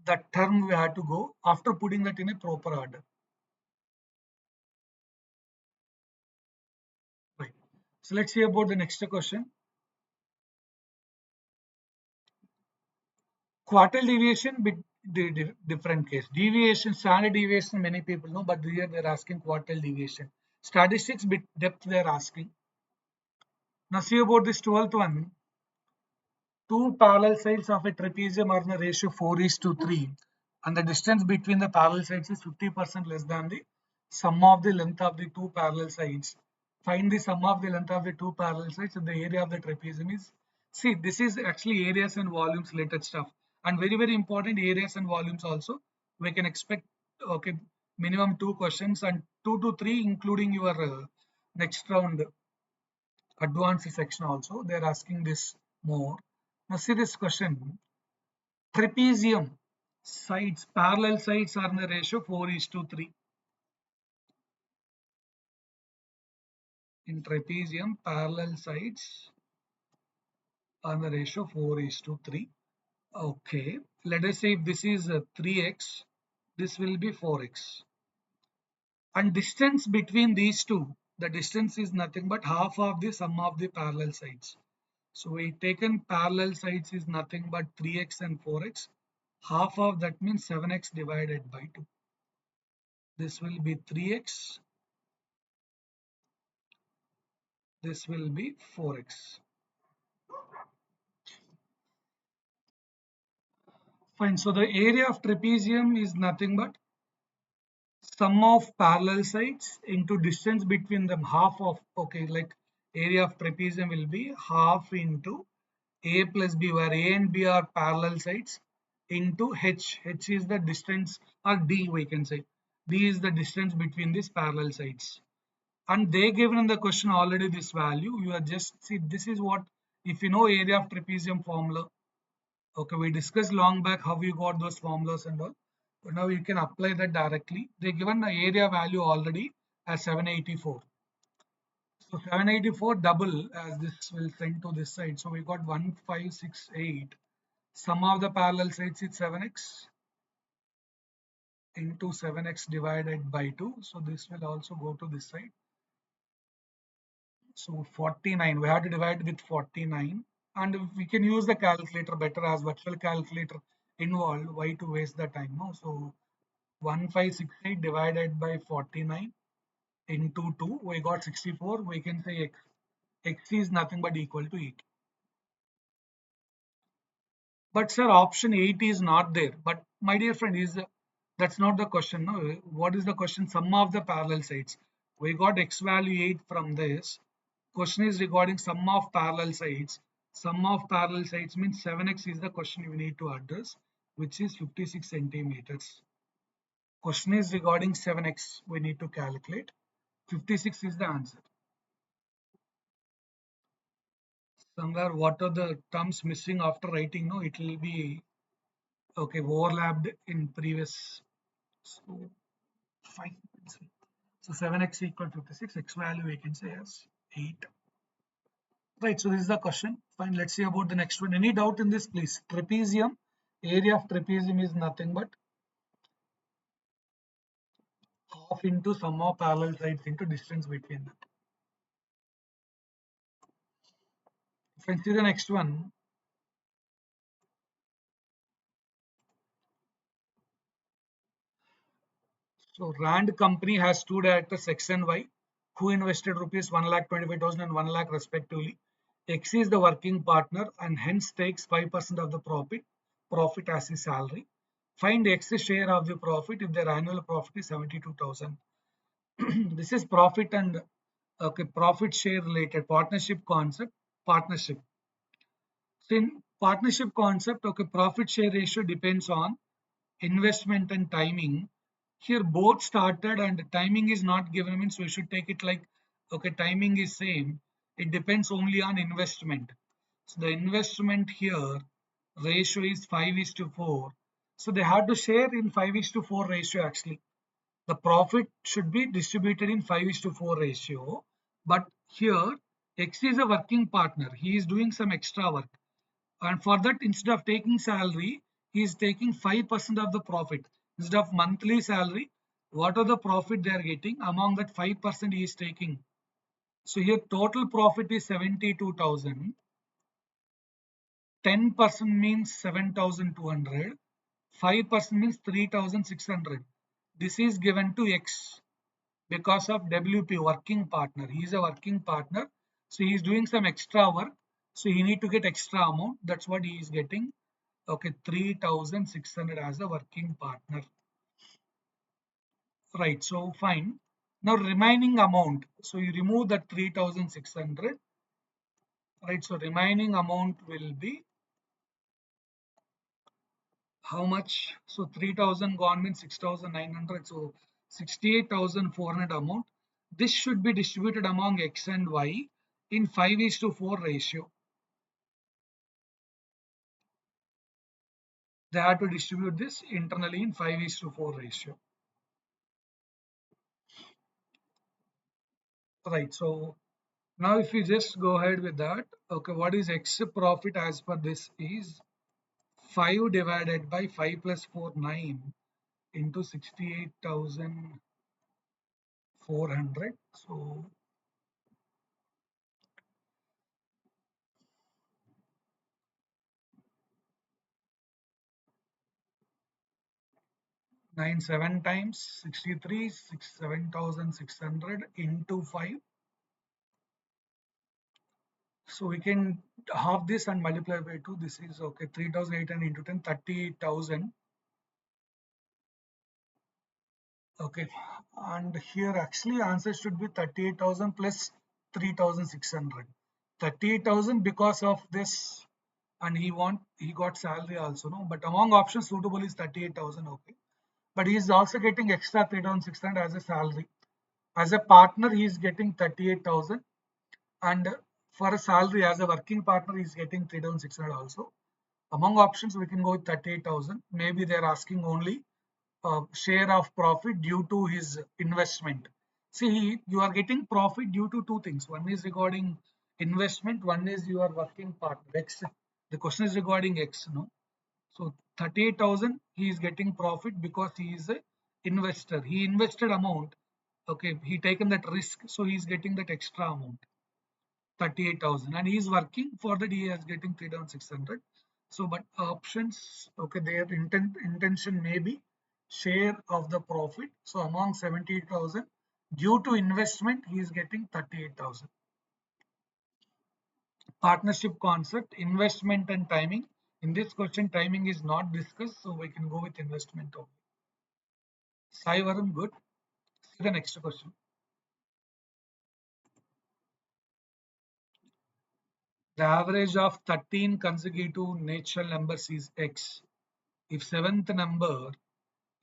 That term we had to go after putting that in a proper order. Right. So let's see about the next question. Quartile deviation, bit different case. Deviation, standard deviation, many people know, but here they're asking quartile deviation. Statistics, bit depth they're asking. Now see about this 12th one. Two parallel sides of a trapezium are in the ratio 4:3, and the distance between the parallel sides is 50% less than the sum of the length of the two parallel sides. Find the sum of the length of the two parallel sides and the area of the trapezium is. See, this is actually areas and volumes related stuff, and very important areas and volumes also. We can expect okay minimum two questions and 2 to 3 including your next round advanced section also. They're asking this more. Now see this question. Trapezium sides, parallel sides are in the ratio 4:3. In trapezium, parallel sides are in the ratio 4:3. Okay, let us say if this is 3x, this will be 4x. And distance between these two, the distance is nothing but half of the sum of the parallel sides. So we taken parallel sides is nothing but 3x and 4x. Half of that means 7x divided by 2. This will be 3x. This will be 4x. Fine. So the area of trapezium is nothing but sum of parallel sides into distance between them, half of, okay, like area of trapezium will be half into a plus b, where a and b are parallel sides, into h. H is the distance, or d we can say. D is the distance between these parallel sides. And they given in the question already this value. You are just see, this is what, if you know area of trapezium formula. Okay, we discussed long back how you got those formulas and all. But now you can apply that directly. They given the area value already as 784. So 784 double as this will send to this side. So we got 1568. Sum of the parallel sides is 7x into 7x divided by 2. So this will also go to this side. So 49. We have to divide with 49. And we can use the calculator better as virtual calculator involved. Why to waste the time? No. So 1568 divided by 49 into 2, we got 64. We can say x is nothing but equal to 8. But sir, option 8 is not there. But my dear friend, that's not the question. No, what is the question? Sum of the parallel sides. We got x value 8 from this. Question is regarding sum of parallel sides. Sum of parallel sides means 7x is the question we need to address, which is 56 centimeters. Question is regarding 7x. We need to calculate. 56 is the answer. Somewhere what are the terms missing after writing? No, it will be okay overlapped in previous. So fine. So 7x equal 56. X value we can say as 8. Right. So this is the question. Fine. Let's see about the next one. Any doubt in this, please? Trapezium. Area of trapezium is nothing but half into sum of parallel sides into distance between them. Let's see the next one. So Rand company has two directors X and Y who invested rupees 1,25,000 and 1 lakh respectively. X is the working partner and hence takes 5% of the profit as his salary. Find X's share of the profit if their annual profit is 72,000. This is profit and okay, profit share related partnership concept. Partnership. So in partnership concept, okay, profit share ratio depends on investment and timing. Here both started and timing is not given, means we should take it like okay, timing is same. It depends only on investment. So the investment here ratio is 5:4. So they have to share in 5:4 ratio actually. The profit should be distributed in 5:4 ratio. But here X is a working partner. He is doing some extra work. And for that, instead of taking salary, he is taking 5% of the profit. Instead of monthly salary, what are the profit they are getting? Among that 5% he is taking. So here total profit is 72,000. 10% means 7,200. 5% means 3,600. This is given to X because of WP, working partner. He is a working partner. So he is doing some extra work. So he need to get extra amount. That's what he is getting. Okay, 3,600 as a working partner. Right, so fine. Now remaining amount. So you remove that 3,600. Right, so remaining amount will be how much? So 3,000 gone means 6,900. So 68,400 amount. This should be distributed among X and Y in 5:4 ratio. They have to distribute this internally in 5:4 ratio. Right, so now if you just go ahead with that, okay, what is X profit as per this is 5 divided by 5 plus 4, 9 into 68,400. So 9 7 times 63, 7,600 into 5. So we can half this and multiply by 2. This is okay, 3,800 into 10, 38,000. Okay, and here actually answer should be 38,000 plus 3,600. 38,000 because of this, and he got salary also, no, but among options suitable is 38,000. Okay, but he is also getting extra 3,600 as a salary. As a partner he is getting 38,000, and for a salary as a working partner he is getting 3,600 also. Among options we can go with 38,000. Maybe they are asking only share of profit due to his investment. See, you are getting profit due to two things. One is regarding investment, one is your working partner X. The question is regarding X, no? So 38,000 he is getting profit because he is a investor. He invested amount. Okay, he taken that risk, so he is getting that extra amount. 38,000, and he is working for that he is getting 3,600. So but options, okay, their intention may be share of the profit. So among 70,000 due to investment he is getting 38,000. Partnership concept, investment and timing. In this question timing is not discussed, so we can go with investment only. Sai Varun, good. See the next question. The average of 13 consecutive natural numbers is X. If seventh number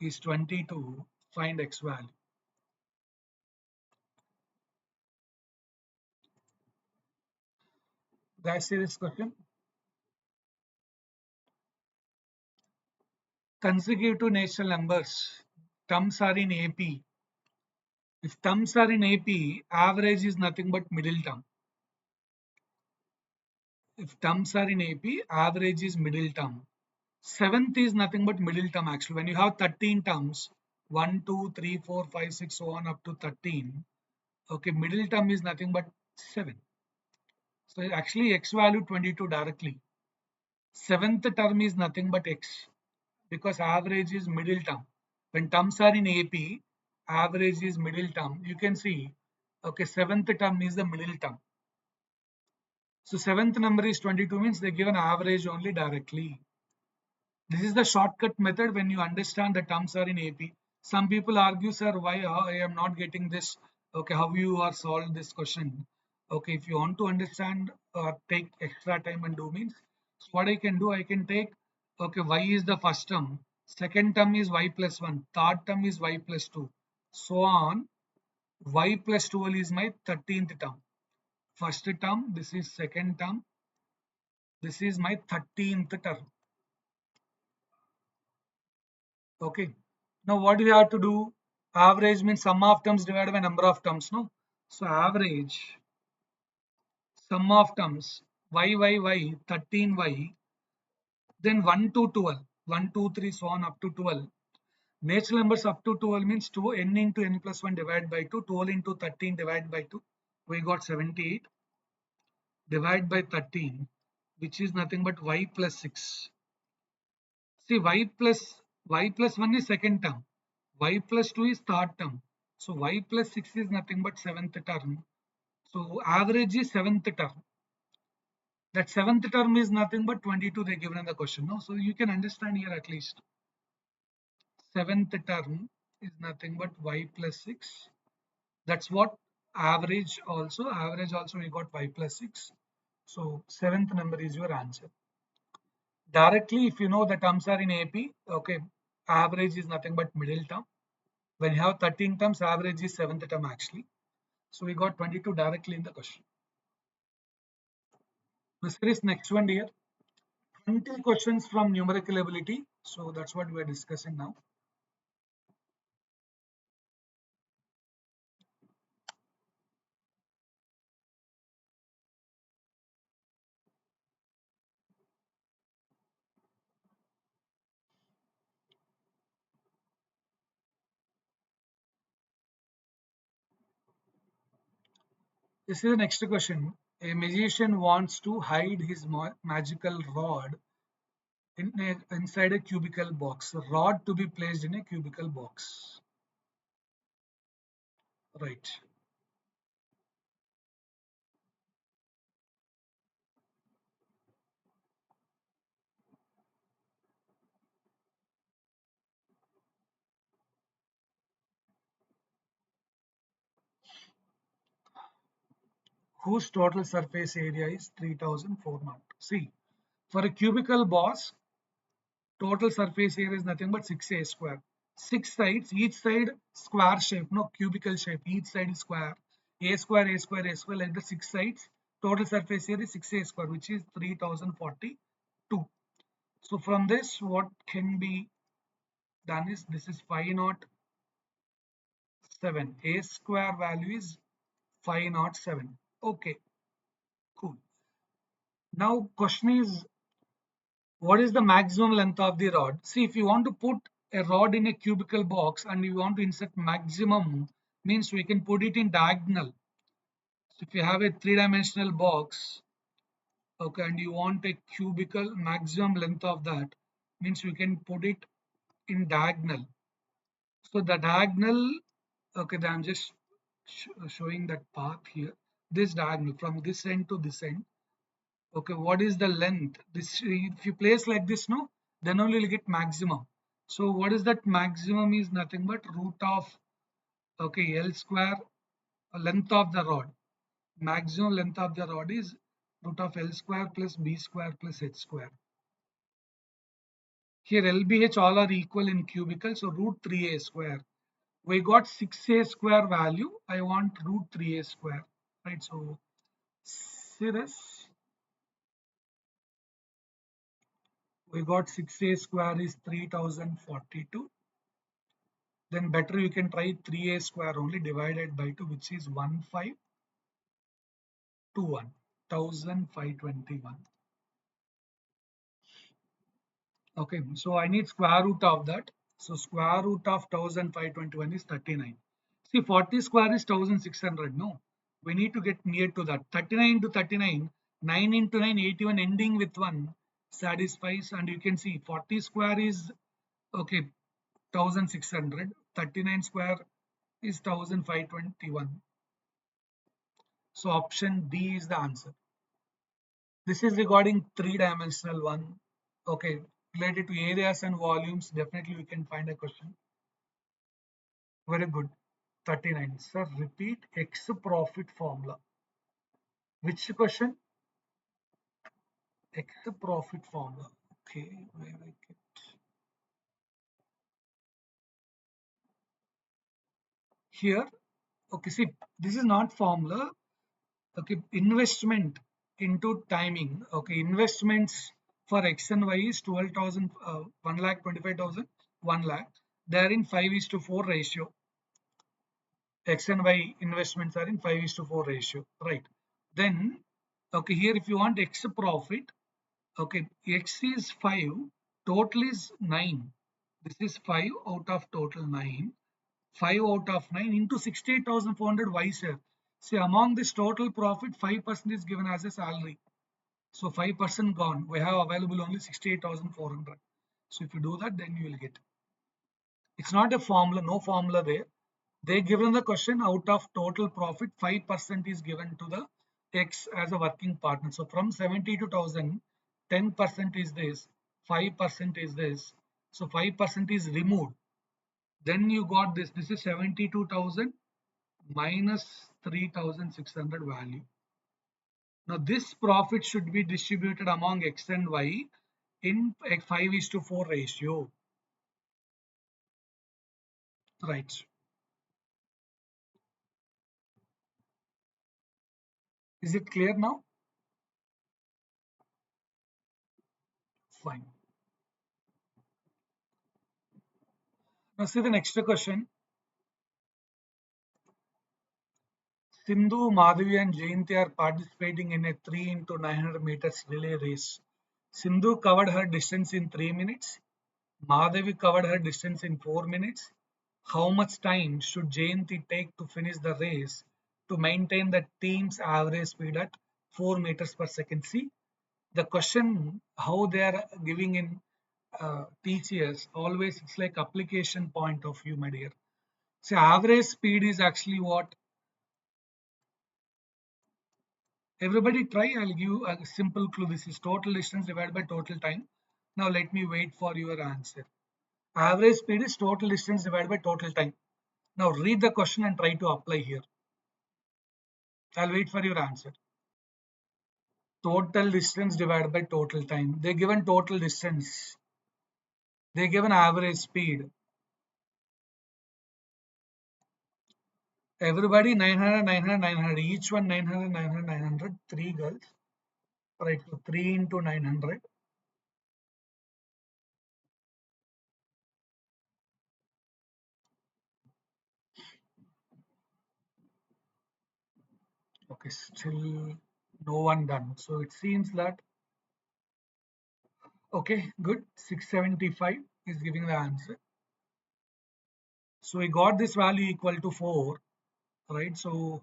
is 22, find X value. Guys, see this question. Consecutive natural numbers. Terms are in AP. If terms are in AP, average is nothing but middle term. If terms are in AP, average is middle term. Seventh is nothing but middle term actually. When you have 13 terms, 1, 2, 3, 4, 5, 6, so on up to 13. Okay, middle term is nothing but 7. So actually X value 22 directly. Seventh term is nothing but X because average is middle term. When terms are in AP, average is middle term. You can see, okay, seventh term is the middle term. So seventh number is 22 means they give an average only directly. This is the shortcut method when you understand the terms are in AP. Some people argue, sir, why I am not getting this? Okay, how you are solved this question? Okay, if you want to understand, take extra time and do means. So what I can do, I can take, okay, y is the first term, second term is y plus 1, third term is y plus 2, so on. Y plus 12 is my 13th term. First term, this is second term, this is my 13th term. Okay. Now what do we have to do? Average means sum of terms divided by number of terms, no? So average sum of terms y 13y, then 1 to 12, 1 2 3 so on up to 12. Natural numbers up to 12 means 2 n into n plus 1 divided by 2, 12 into 13 divided by 2, we got 78, divide by 13, which is nothing but y plus 6. See, y plus 1 is second term, y plus 2 is third term, so y plus 6 is nothing but seventh term. So average is seventh term. That seventh term is nothing but 22 they given in the question. No, so you can understand here at least. Seventh term is nothing but y plus 6. That's what average also. Average also we got y plus 6. So seventh number is your answer. Directly, if you know the terms are in AP, okay, average is nothing but middle term. When you have 13 terms, average is seventh term actually. So we got 22 directly in the question. This is next one here. 20 questions from numerical ability. So that's what we are discussing now. This is the next question. A magician wants to hide his magical rod inside a cubicle box. Rod to be placed in a cubicle box. Right. Whose total surface area is 3400. See, for a cubicle box, total surface area is nothing but 6a square. 6 sides, each side square shape, no cubicle shape, each side is square. A square, A square, A square, like the 6 sides. Total surface area is 6a square, which is 3042. So from this, what can be done is this is 507. A square value is 507. Okay, cool. Now question is, what is the maximum length of the rod? See, if you want to put a rod in a cubicle box and you want to insert maximum, means we can put it in diagonal. So if you have a three-dimensional box, okay, and you want a cubicle maximum length of that, means we can put it in diagonal. So the diagonal, okay, I'm just showing that path here. This diagonal from this end to this end. Okay, what is the length? This, if you place like this, no, then only you'll get maximum. So what is that maximum is nothing but root of, okay, L square, length of the rod. Maximum length of the rod is root of L square plus B square plus H square. Here LBH all are equal in cubicle, so root 3a square. We got 6a square value. I want root 3a square, right? So see this. We got 6a square is 3042. Then better you can try 3a square only divided by 2, which is 1521, 1521. Okay, so I need square root of that. So square root of 1521 is 39. See, 40 square is 1600. No, we need to get near to that. 39 into 39, 9 into 9, 81, ending with 1 satisfies. And you can see 40 square is, okay, 1600. 39 square is 1521. So option D is the answer. This is regarding three-dimensional one. Okay, related to areas and volumes, definitely we can find a question. Very good. 39. Sir, repeat X profit formula. Which question? X profit formula. Okay, where I get. Here, okay, see, this is not formula. Okay, investment into timing. Okay, investments for X and Y is 12,000, 1,25,000, 1 lakh. They are in 5:4 ratio. X and Y investments are in 5:4 ratio, right? Then Okay, here if you want X profit, okay, X is 5, total is 9. This is 5 out of total 9. 5 out of 9 into 68,400. Why, sir? See, among this total profit, 5% is given as a salary. So 5% gone. We have available only 68,400. So if you do that, then you will get. It's not a formula, no formula there. They given the question out of total profit, 5% is given to the X as a working partner. So from 72,000, 10% is this, 5% is this. So 5% is removed. Then you got this. This is 72,000 minus 3,600 value. Now this profit should be distributed among X and Y in a 5:4 ratio. Right. Is it clear now? Fine. Now see the next question. Sindhu, Madhavi and Jayanti are participating in a 3 into 900 meters relay race. Sindhu covered her distance in 3 minutes. Madhavi covered her distance in 4 minutes. How much time should Jayanti take to finish the race to maintain the team's average speed at 4 meters per second? See, the question how they are giving in TCS, always it's like application point of view, my dear. So average speed is actually what. Everybody try, I'll give you a simple clue. This is total distance divided by total time. Now let me wait for your answer. Average speed is total distance divided by total time. Now read the question and try to apply here. I'll wait for your answer. Total distance divided by total time. They given total distance. They given average speed. Everybody 900, 900, 900. Each one 900, 900, 900. Three girls. Right. So 3 into 900. Okay. Still no one done. So it seems that. Okay. Good. 675 is giving the answer. So we got this value equal to 4. Right. So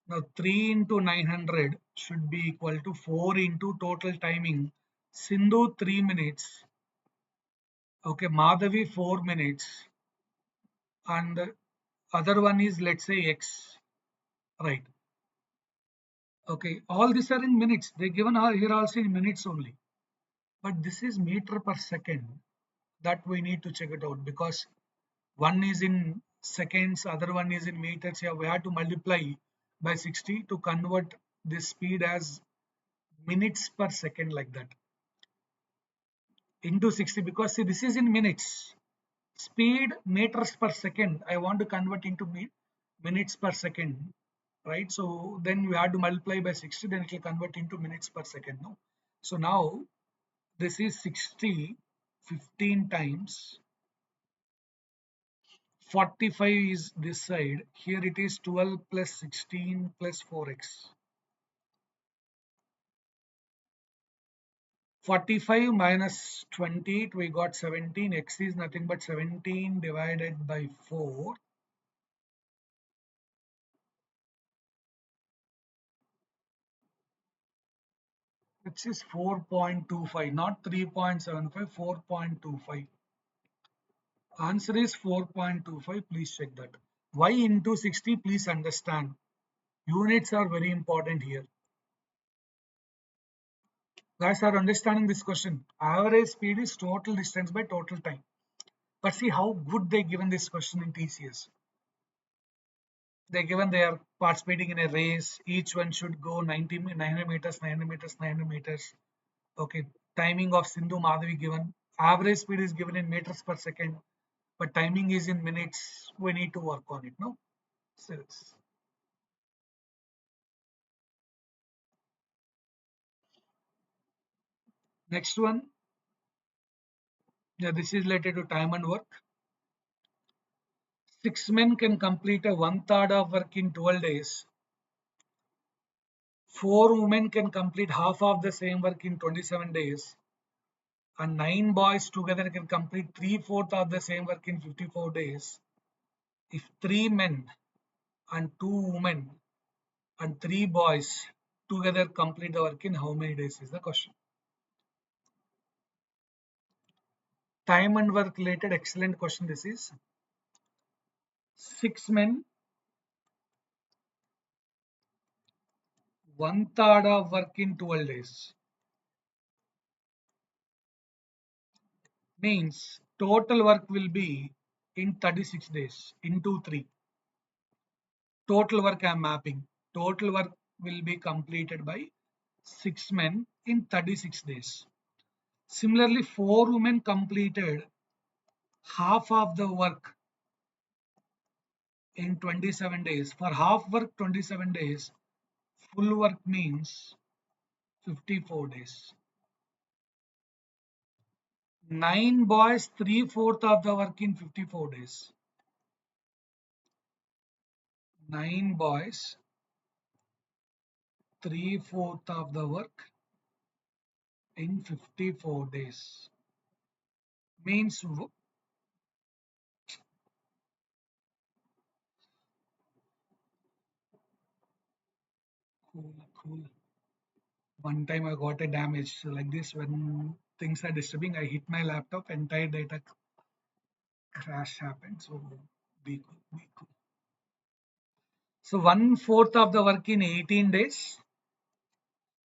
now 3 into 900 should be equal to 4 into total timing. Sindhu 3 minutes. Okay, Madhavi 4 minutes. And the other one is, let's say, X. Right. Okay, all these are in minutes. They given here also in minutes only. But this is meter per second. That we need to check it out because one is in seconds, other one is in meters. Yeah, we have to multiply by 60 to convert this speed as minutes per second, like that, into 60, because see, this is in minutes. Speed meters per second, I want to convert into minutes per second, right? So then you have to multiply by 60, then it will convert into minutes per second. No, so now this is 60 15 times 45 is this side. Here it is 12 plus 16 plus 4x. 45 minus 28, we got 17. X is nothing but 17 divided by 4. Which is 4.25, not 3.75, 4.25. Answer is 4.25. Please check that. Y into 60, please understand. Units are very important here. Guys are understanding this question. Average speed is total distance by total time. But see how good they given this question in TCS. They given they are participating in a race. Each one should go 900 meters, 900 meters, 900 meters. Okay. Timing of Sindhu Madhavi given. Average speed is given in meters per second. But timing is in minutes. We need to work on it. No. So next one. Yeah, this is related to time and work. 6 men can complete a one third of work in 12 days. 4 women can complete half of the same work in 27 days, and 9 boys together can complete 3/4 of the same work in 54 days. If 3 men and 2 women and 3 boys together complete the work in how many days is the question. Time and work related, excellent question this is. 6 men, 1/3 of work in 12 days. Means total work will be in 36 days into 3. Total work I am mapping. Total work will be completed by 6 men in 36 days. Similarly, 4 women completed half of the work in 27 days. For half work 27 days, full work means 54 days. 9 boys, 3/4 of the work in 54 days. 9 boys, 3/4 of the work in 54 days. Means cool. One time I got a damage. So like this, when things are disturbing, I hit my laptop, entire data crash happened. So be cool, be cool. So 1/4 of the work in 18 days.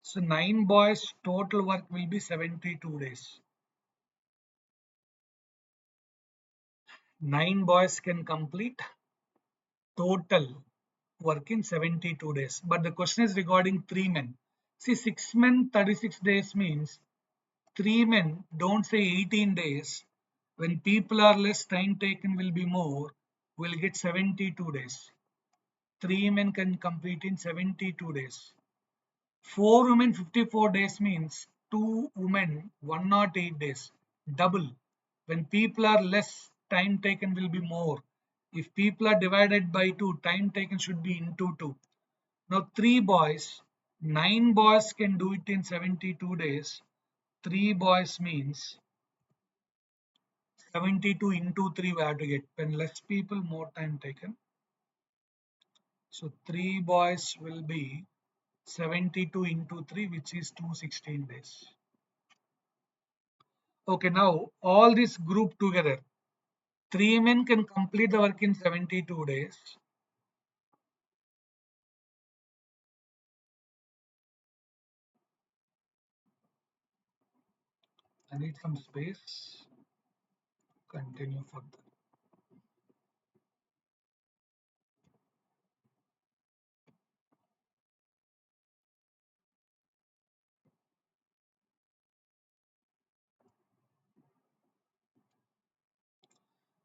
So 9 boys total work will be 72 days. 9 boys can complete total work in 72 days. But the question is regarding 3 men. See, 6 men 36 days means 3 men, don't say 18 days. When people are less, time taken will be more. We'll get 72 days. 3 men can complete in 72 days. 4 women 54 days means 2 women 108 days. Double. When people are less, time taken will be more. If people are divided by 2, time taken should be into 2. Now 3 boys, 9 boys can do it in 72 days. 3 boys means 72 into 3 we have to get. When less people, more time taken. So 3 boys will be 72 into 3, which is 216 days. Okay, now all this group together. 3 men can complete the work in 72 days. I need some space. Continue further.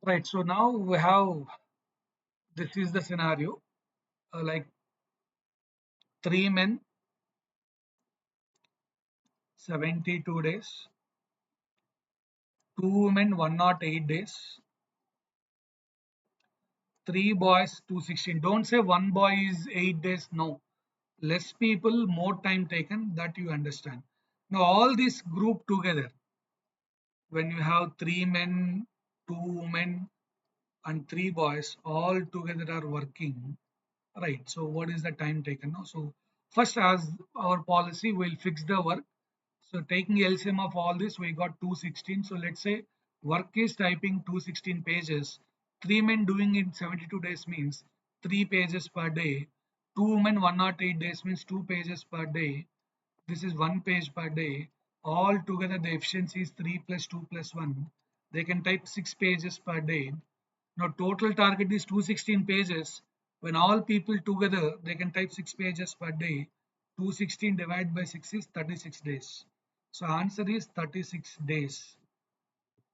Right, so now we have, this is the scenario, like 3 men, 72 days, 2 women, 108 days, 3 boys, 216. Don't say 1 boy is 8 days, no. Less people, more time taken, that you understand. Now all this group together, when you have 3 men, 2 women and 3 boys all together are working, right? So what is the time taken now? So first, as our policy, we'll fix the work. So taking LCM of all this, we got 216. So let's say work is typing 216 pages. 3 men doing it 72 days means 3 pages per day. 2 women 108 days means 2 pages per day. This is 1 page per day. All together the efficiency is 3 plus 2 plus 1. They can type 6 pages per day. Now total target is 216 pages. When all people together they can type 6 pages per day. 216 divided by 6 is 36 days. So answer is 36 days.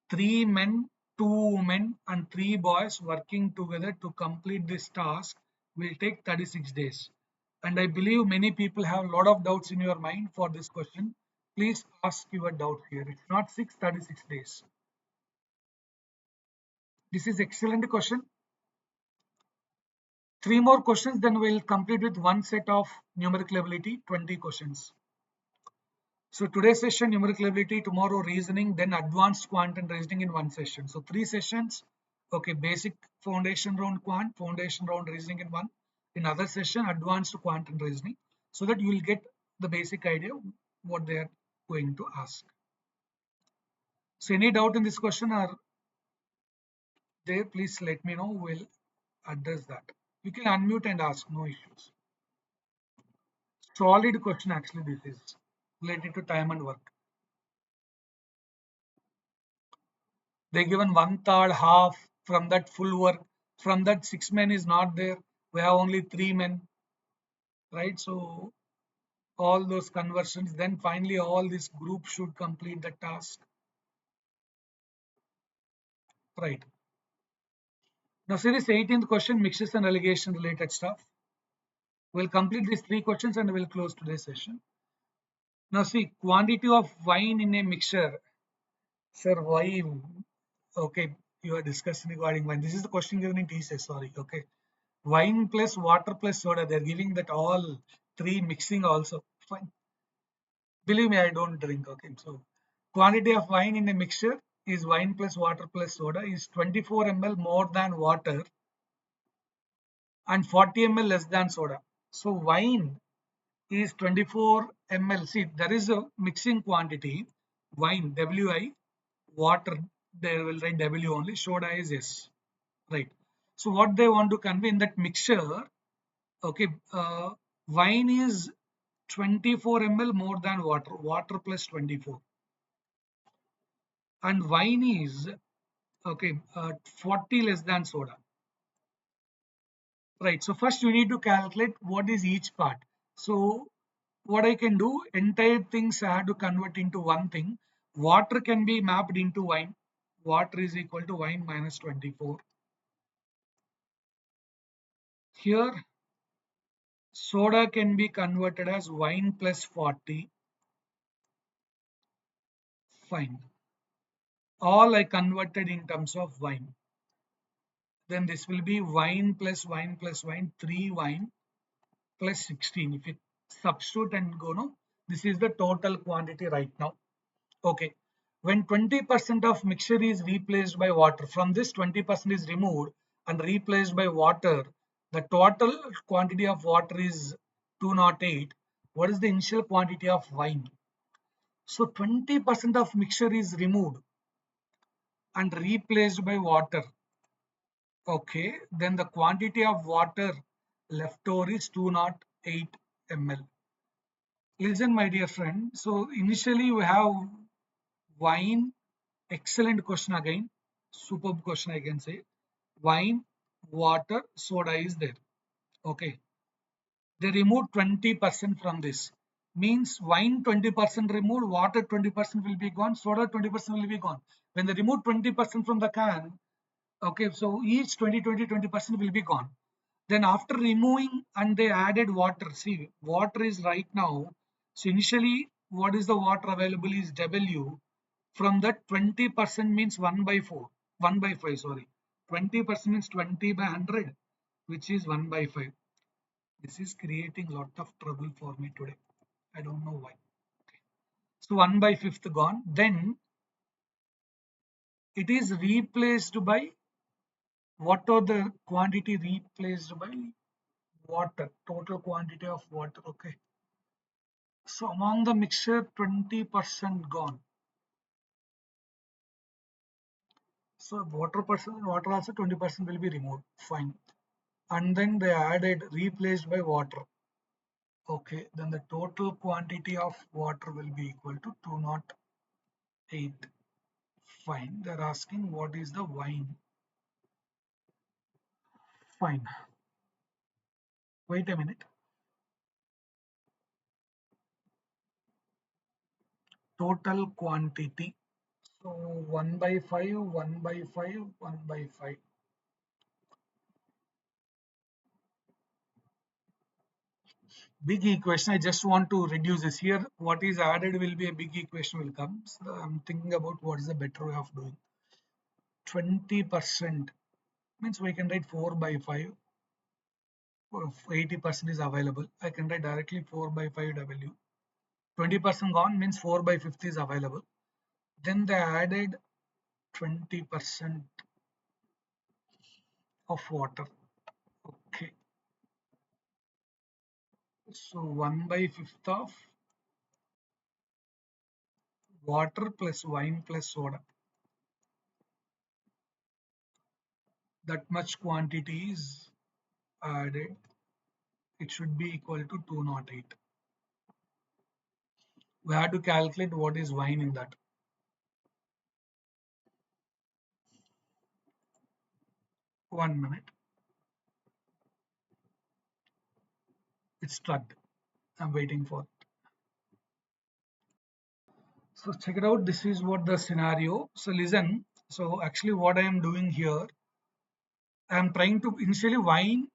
3 men, 2 women and 3 boys working together to complete this task will take 36 days. And I believe many people have a lot of doubts in your mind for this question. Please ask your doubt here. It's not 36 days. This is excellent question. 3 more questions, then we'll complete with one set of numerical ability, 20 questions. So today's session numerical ability, tomorrow reasoning, then advanced quant and reasoning in one session. So 3 sessions. Okay, basic foundation round quant, foundation round reasoning in one. In other session, advanced quant and reasoning, so that you will get the basic idea what they are going to ask. So any doubt in this question are there, please let me know. We'll address that. You can unmute and ask, no issues. Solid question actually this is related to time and work. They given one third, half from that full work. From that 6 men is not there. We have only 3 men, right? So all those conversions. Then finally all this group should complete the task, right? Now see this 18th question, mixtures and allegation related stuff. We'll complete these 3 questions and we'll close today's session. Now see, quantity of wine in a mixture. Sir, why? Okay, you are discussing regarding wine. This is the question given in TCS, sorry. Okay. Wine plus water plus soda. They're giving that all 3 mixing also. Fine. Believe me, I don't drink. Okay. So quantity of wine in a mixture is wine plus water plus soda is 24 ml more than water and 40 ml less than soda. So wine is 24 ml. See, there is a mixing quantity. Wine, WI, water, they will write W only, soda is S. Right. So what they want to convey in that mixture, okay, wine is 24 ml more than water, water plus 24, and wine is okay 40 less than soda, right? So first you need to calculate what is each part. So what I can do, entire things I have to convert into one thing. Water can be mapped into wine. Water is equal to wine minus 24. Here soda can be converted as wine plus 40. Fine. All I converted in terms of wine. Then this will be wine plus wine plus wine, 3 wine plus 16. If you substitute and go, no, this is the total quantity right now. Okay. When 20% of mixture is replaced by water, from this 20% is removed and replaced by water, the total quantity of water is 208. What is the initial quantity of wine? So 20% of mixture is removed and replaced by water. Okay, then the quantity of water left over is 208 ml. Listen, my dear friend. So initially we have wine. Excellent question again. Superb question, I can say. Wine, water, soda is there. Okay. They removed 20% from this. Means wine 20% removed, water 20% will be gone, soda 20% will be gone. When they remove 20% from the can, okay, so each 20% will be gone. Then after removing and they added water, see water is right now, so initially what is the water available is W. From that 20% means 1 by 4, 1 by 5, sorry, 20% means 20 by 100, which is 1 by 5. This is creating lot of trouble for me today, I don't know why. So 1 by 5th gone, then it is replaced by, what are the quantity replaced by? Water, total quantity of water. Okay, so among the mixture 20% gone, so water also 20% will be removed. Fine. And then they added replaced by water. Okay, then the total quantity of water will be equal to 208. Fine. They're asking what is the wine. Fine. Wait a minute. Total quantity, so 1 by 5, 1 by 5, 1 by 5. Big equation. I just want to reduce this here. What is added will be a big equation will come. So I'm thinking about what is the better way of doing. 20% means we can write 4 by 5. 80% is available. I can write directly 4 by 5 W. 20% gone means 4 by 5 is available. Then they added 20% of water. Okay. So 1 by 5th of water plus wine plus soda. That much quantity is added. It should be equal to 208. We have to calculate what is wine in that. 1 minute. It's struck. I'm waiting for it. So check it out. This is what the scenario. So listen. So actually what I am doing here, I am trying to initially wine,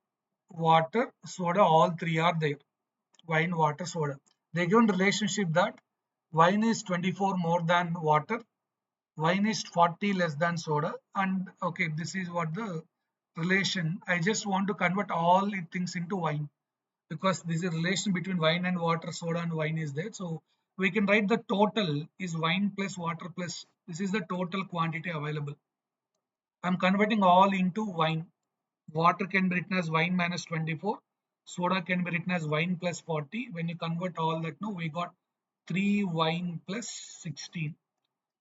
water, soda, all three are there. Wine, water, soda. They given relationship that wine is 24 more than water, wine is 40 less than soda, and okay, this is what the relation. I just want to convert all things into wine because this is a relation between wine and water, soda and wine is there. So we can write the total is wine plus water plus this is the total quantity available. I'm converting all into wine. Water can be written as wine minus 24. Soda can be written as wine plus 40. When you convert all that, no, we got 3 wine plus 16.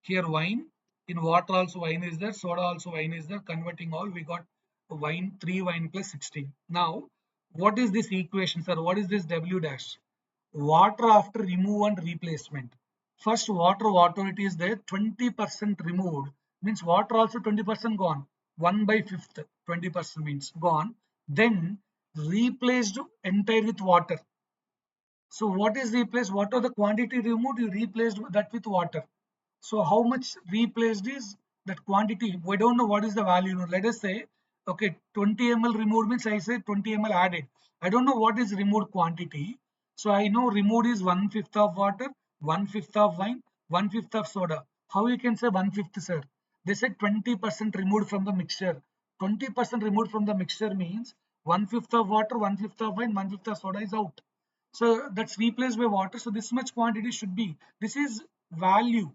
Here wine, in water also wine is there, soda also wine is there. Converting all, we got wine 3 wine plus 16. Now, what is this equation, sir? What is this W dash? Water after remove and replacement. First water it is there 20% removed means water also 20% gone. 1 by 5th 20% means gone. Then replaced entire with water. So what is replaced? What are the quantity removed? You replaced that with water. So how much replaced is that quantity? We don't know what is the value. Let us say, okay, 20 ml removed means I say 20 ml added. I don't know what is removed quantity. So I know removed is 1/5 of water, 1/5 of wine, 1/5 of soda. How you can say 1/5, sir? They said 20% removed from the mixture. 20% removed from the mixture means 1/5 of water, 1/5 of wine, 1/5 of soda is out. So that's replaced by water. So this much quantity should be. This is value.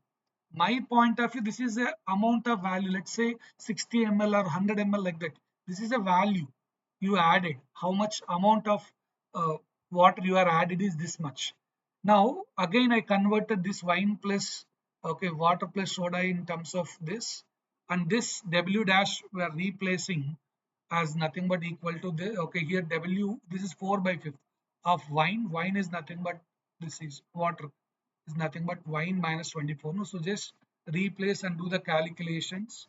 My point of view, this is the amount of value. Let's say 60 ml or 100 ml like that. This is a value you added. How much amount of water you are added is this much. Now again I converted this wine plus okay water plus soda in terms of this, and this W dash we are replacing as nothing but equal to the okay here W, this is 4 by 5th of wine. Wine is nothing but this is water is nothing but wine minus 24. No, so just replace and do the calculations,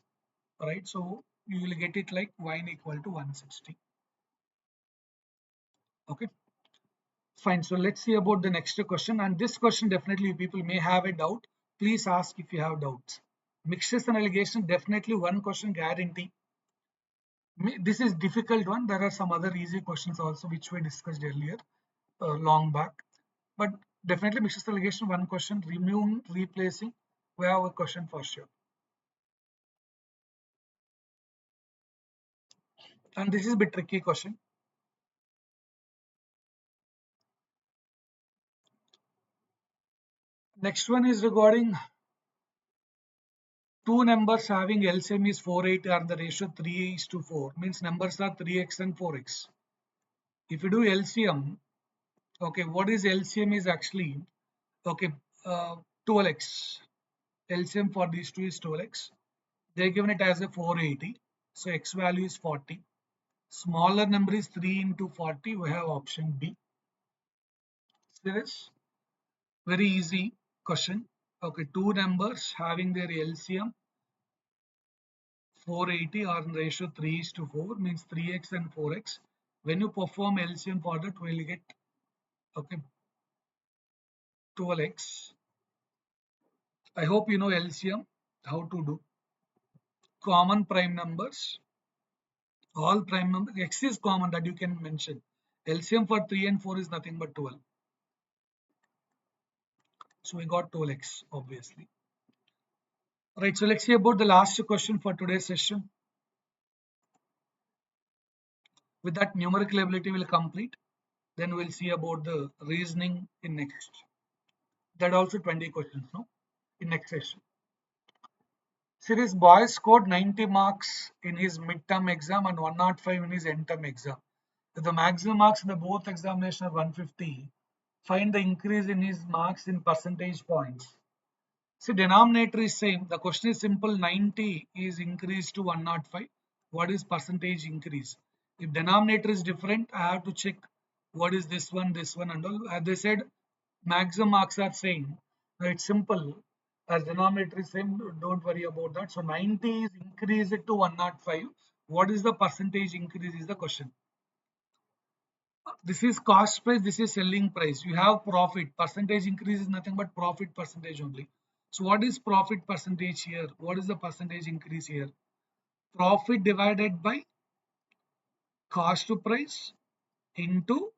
right? So you will get it like wine equal to 160. Okay, fine. So let's see about the next question, and this question definitely people may have a doubt. Please ask if you have doubts. Mixtures and allegation, definitely one question guarantee. This is difficult one. There are some other easy questions also which we discussed earlier long back, but definitely mixtures and allegation one question. Remove replacing, we have a question for sure. And this is a bit tricky question. Next one is regarding two numbers having LCM is 480 and the ratio 3:4 means numbers are 3x and 4x. If you do LCM, okay, what is LCM is actually okay 12x. LCM for these two is 12x. They given it as a 480, so x value is 40. Smaller number is 3 into 40. We have option B. See this? Very easy question. Okay, two numbers having their LCM 480 or in ratio 3:4 means 3x and 4x. When you perform LCM for that, we'll get okay 12x. I hope you know LCM, how to do. Common prime numbers, all prime numbers, x is common that you can mention. LCM for 3 and 4 is nothing but 12. So we got 12x obviously. Right, so let's see about the last question for today's session. With that, numerical ability will complete. Then we'll see about the reasoning in next. That also 20 questions, no? In next session. So this boy scored 90 marks in his midterm exam and 105 in his end term exam. If the maximum marks in the both examination are 150, find the increase in his marks in percentage points. See, denominator is same. The question is simple. 90 is increased to 105. What is percentage increase? If denominator is different, I have to check what is this one, and all. As they said, maximum marks are same. Now it's simple. As denominator is same, don't worry about that. So 90 is increased to 105. What is the percentage increase is the question. This is cost price, this is selling price. You have profit. Percentage increase is nothing but profit percentage only. So what is profit percentage here? What is the percentage increase here? Profit divided by cost to price into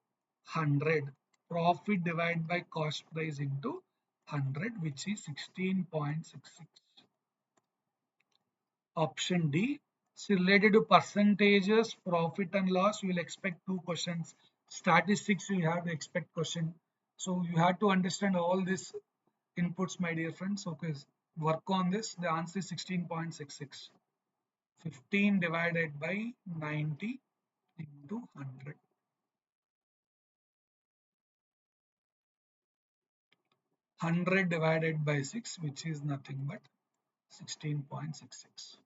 100. Profit divided by cost price into 100, which is 16.66. Option D. So related to percentages, profit and loss, you will expect two questions. Statistics, you have to expect question. So you have to understand all these inputs, my dear friends. Okay, work on this. The answer is 16.66. 15 divided by 90 into 100. 100 divided by 6, which is nothing but 16.66.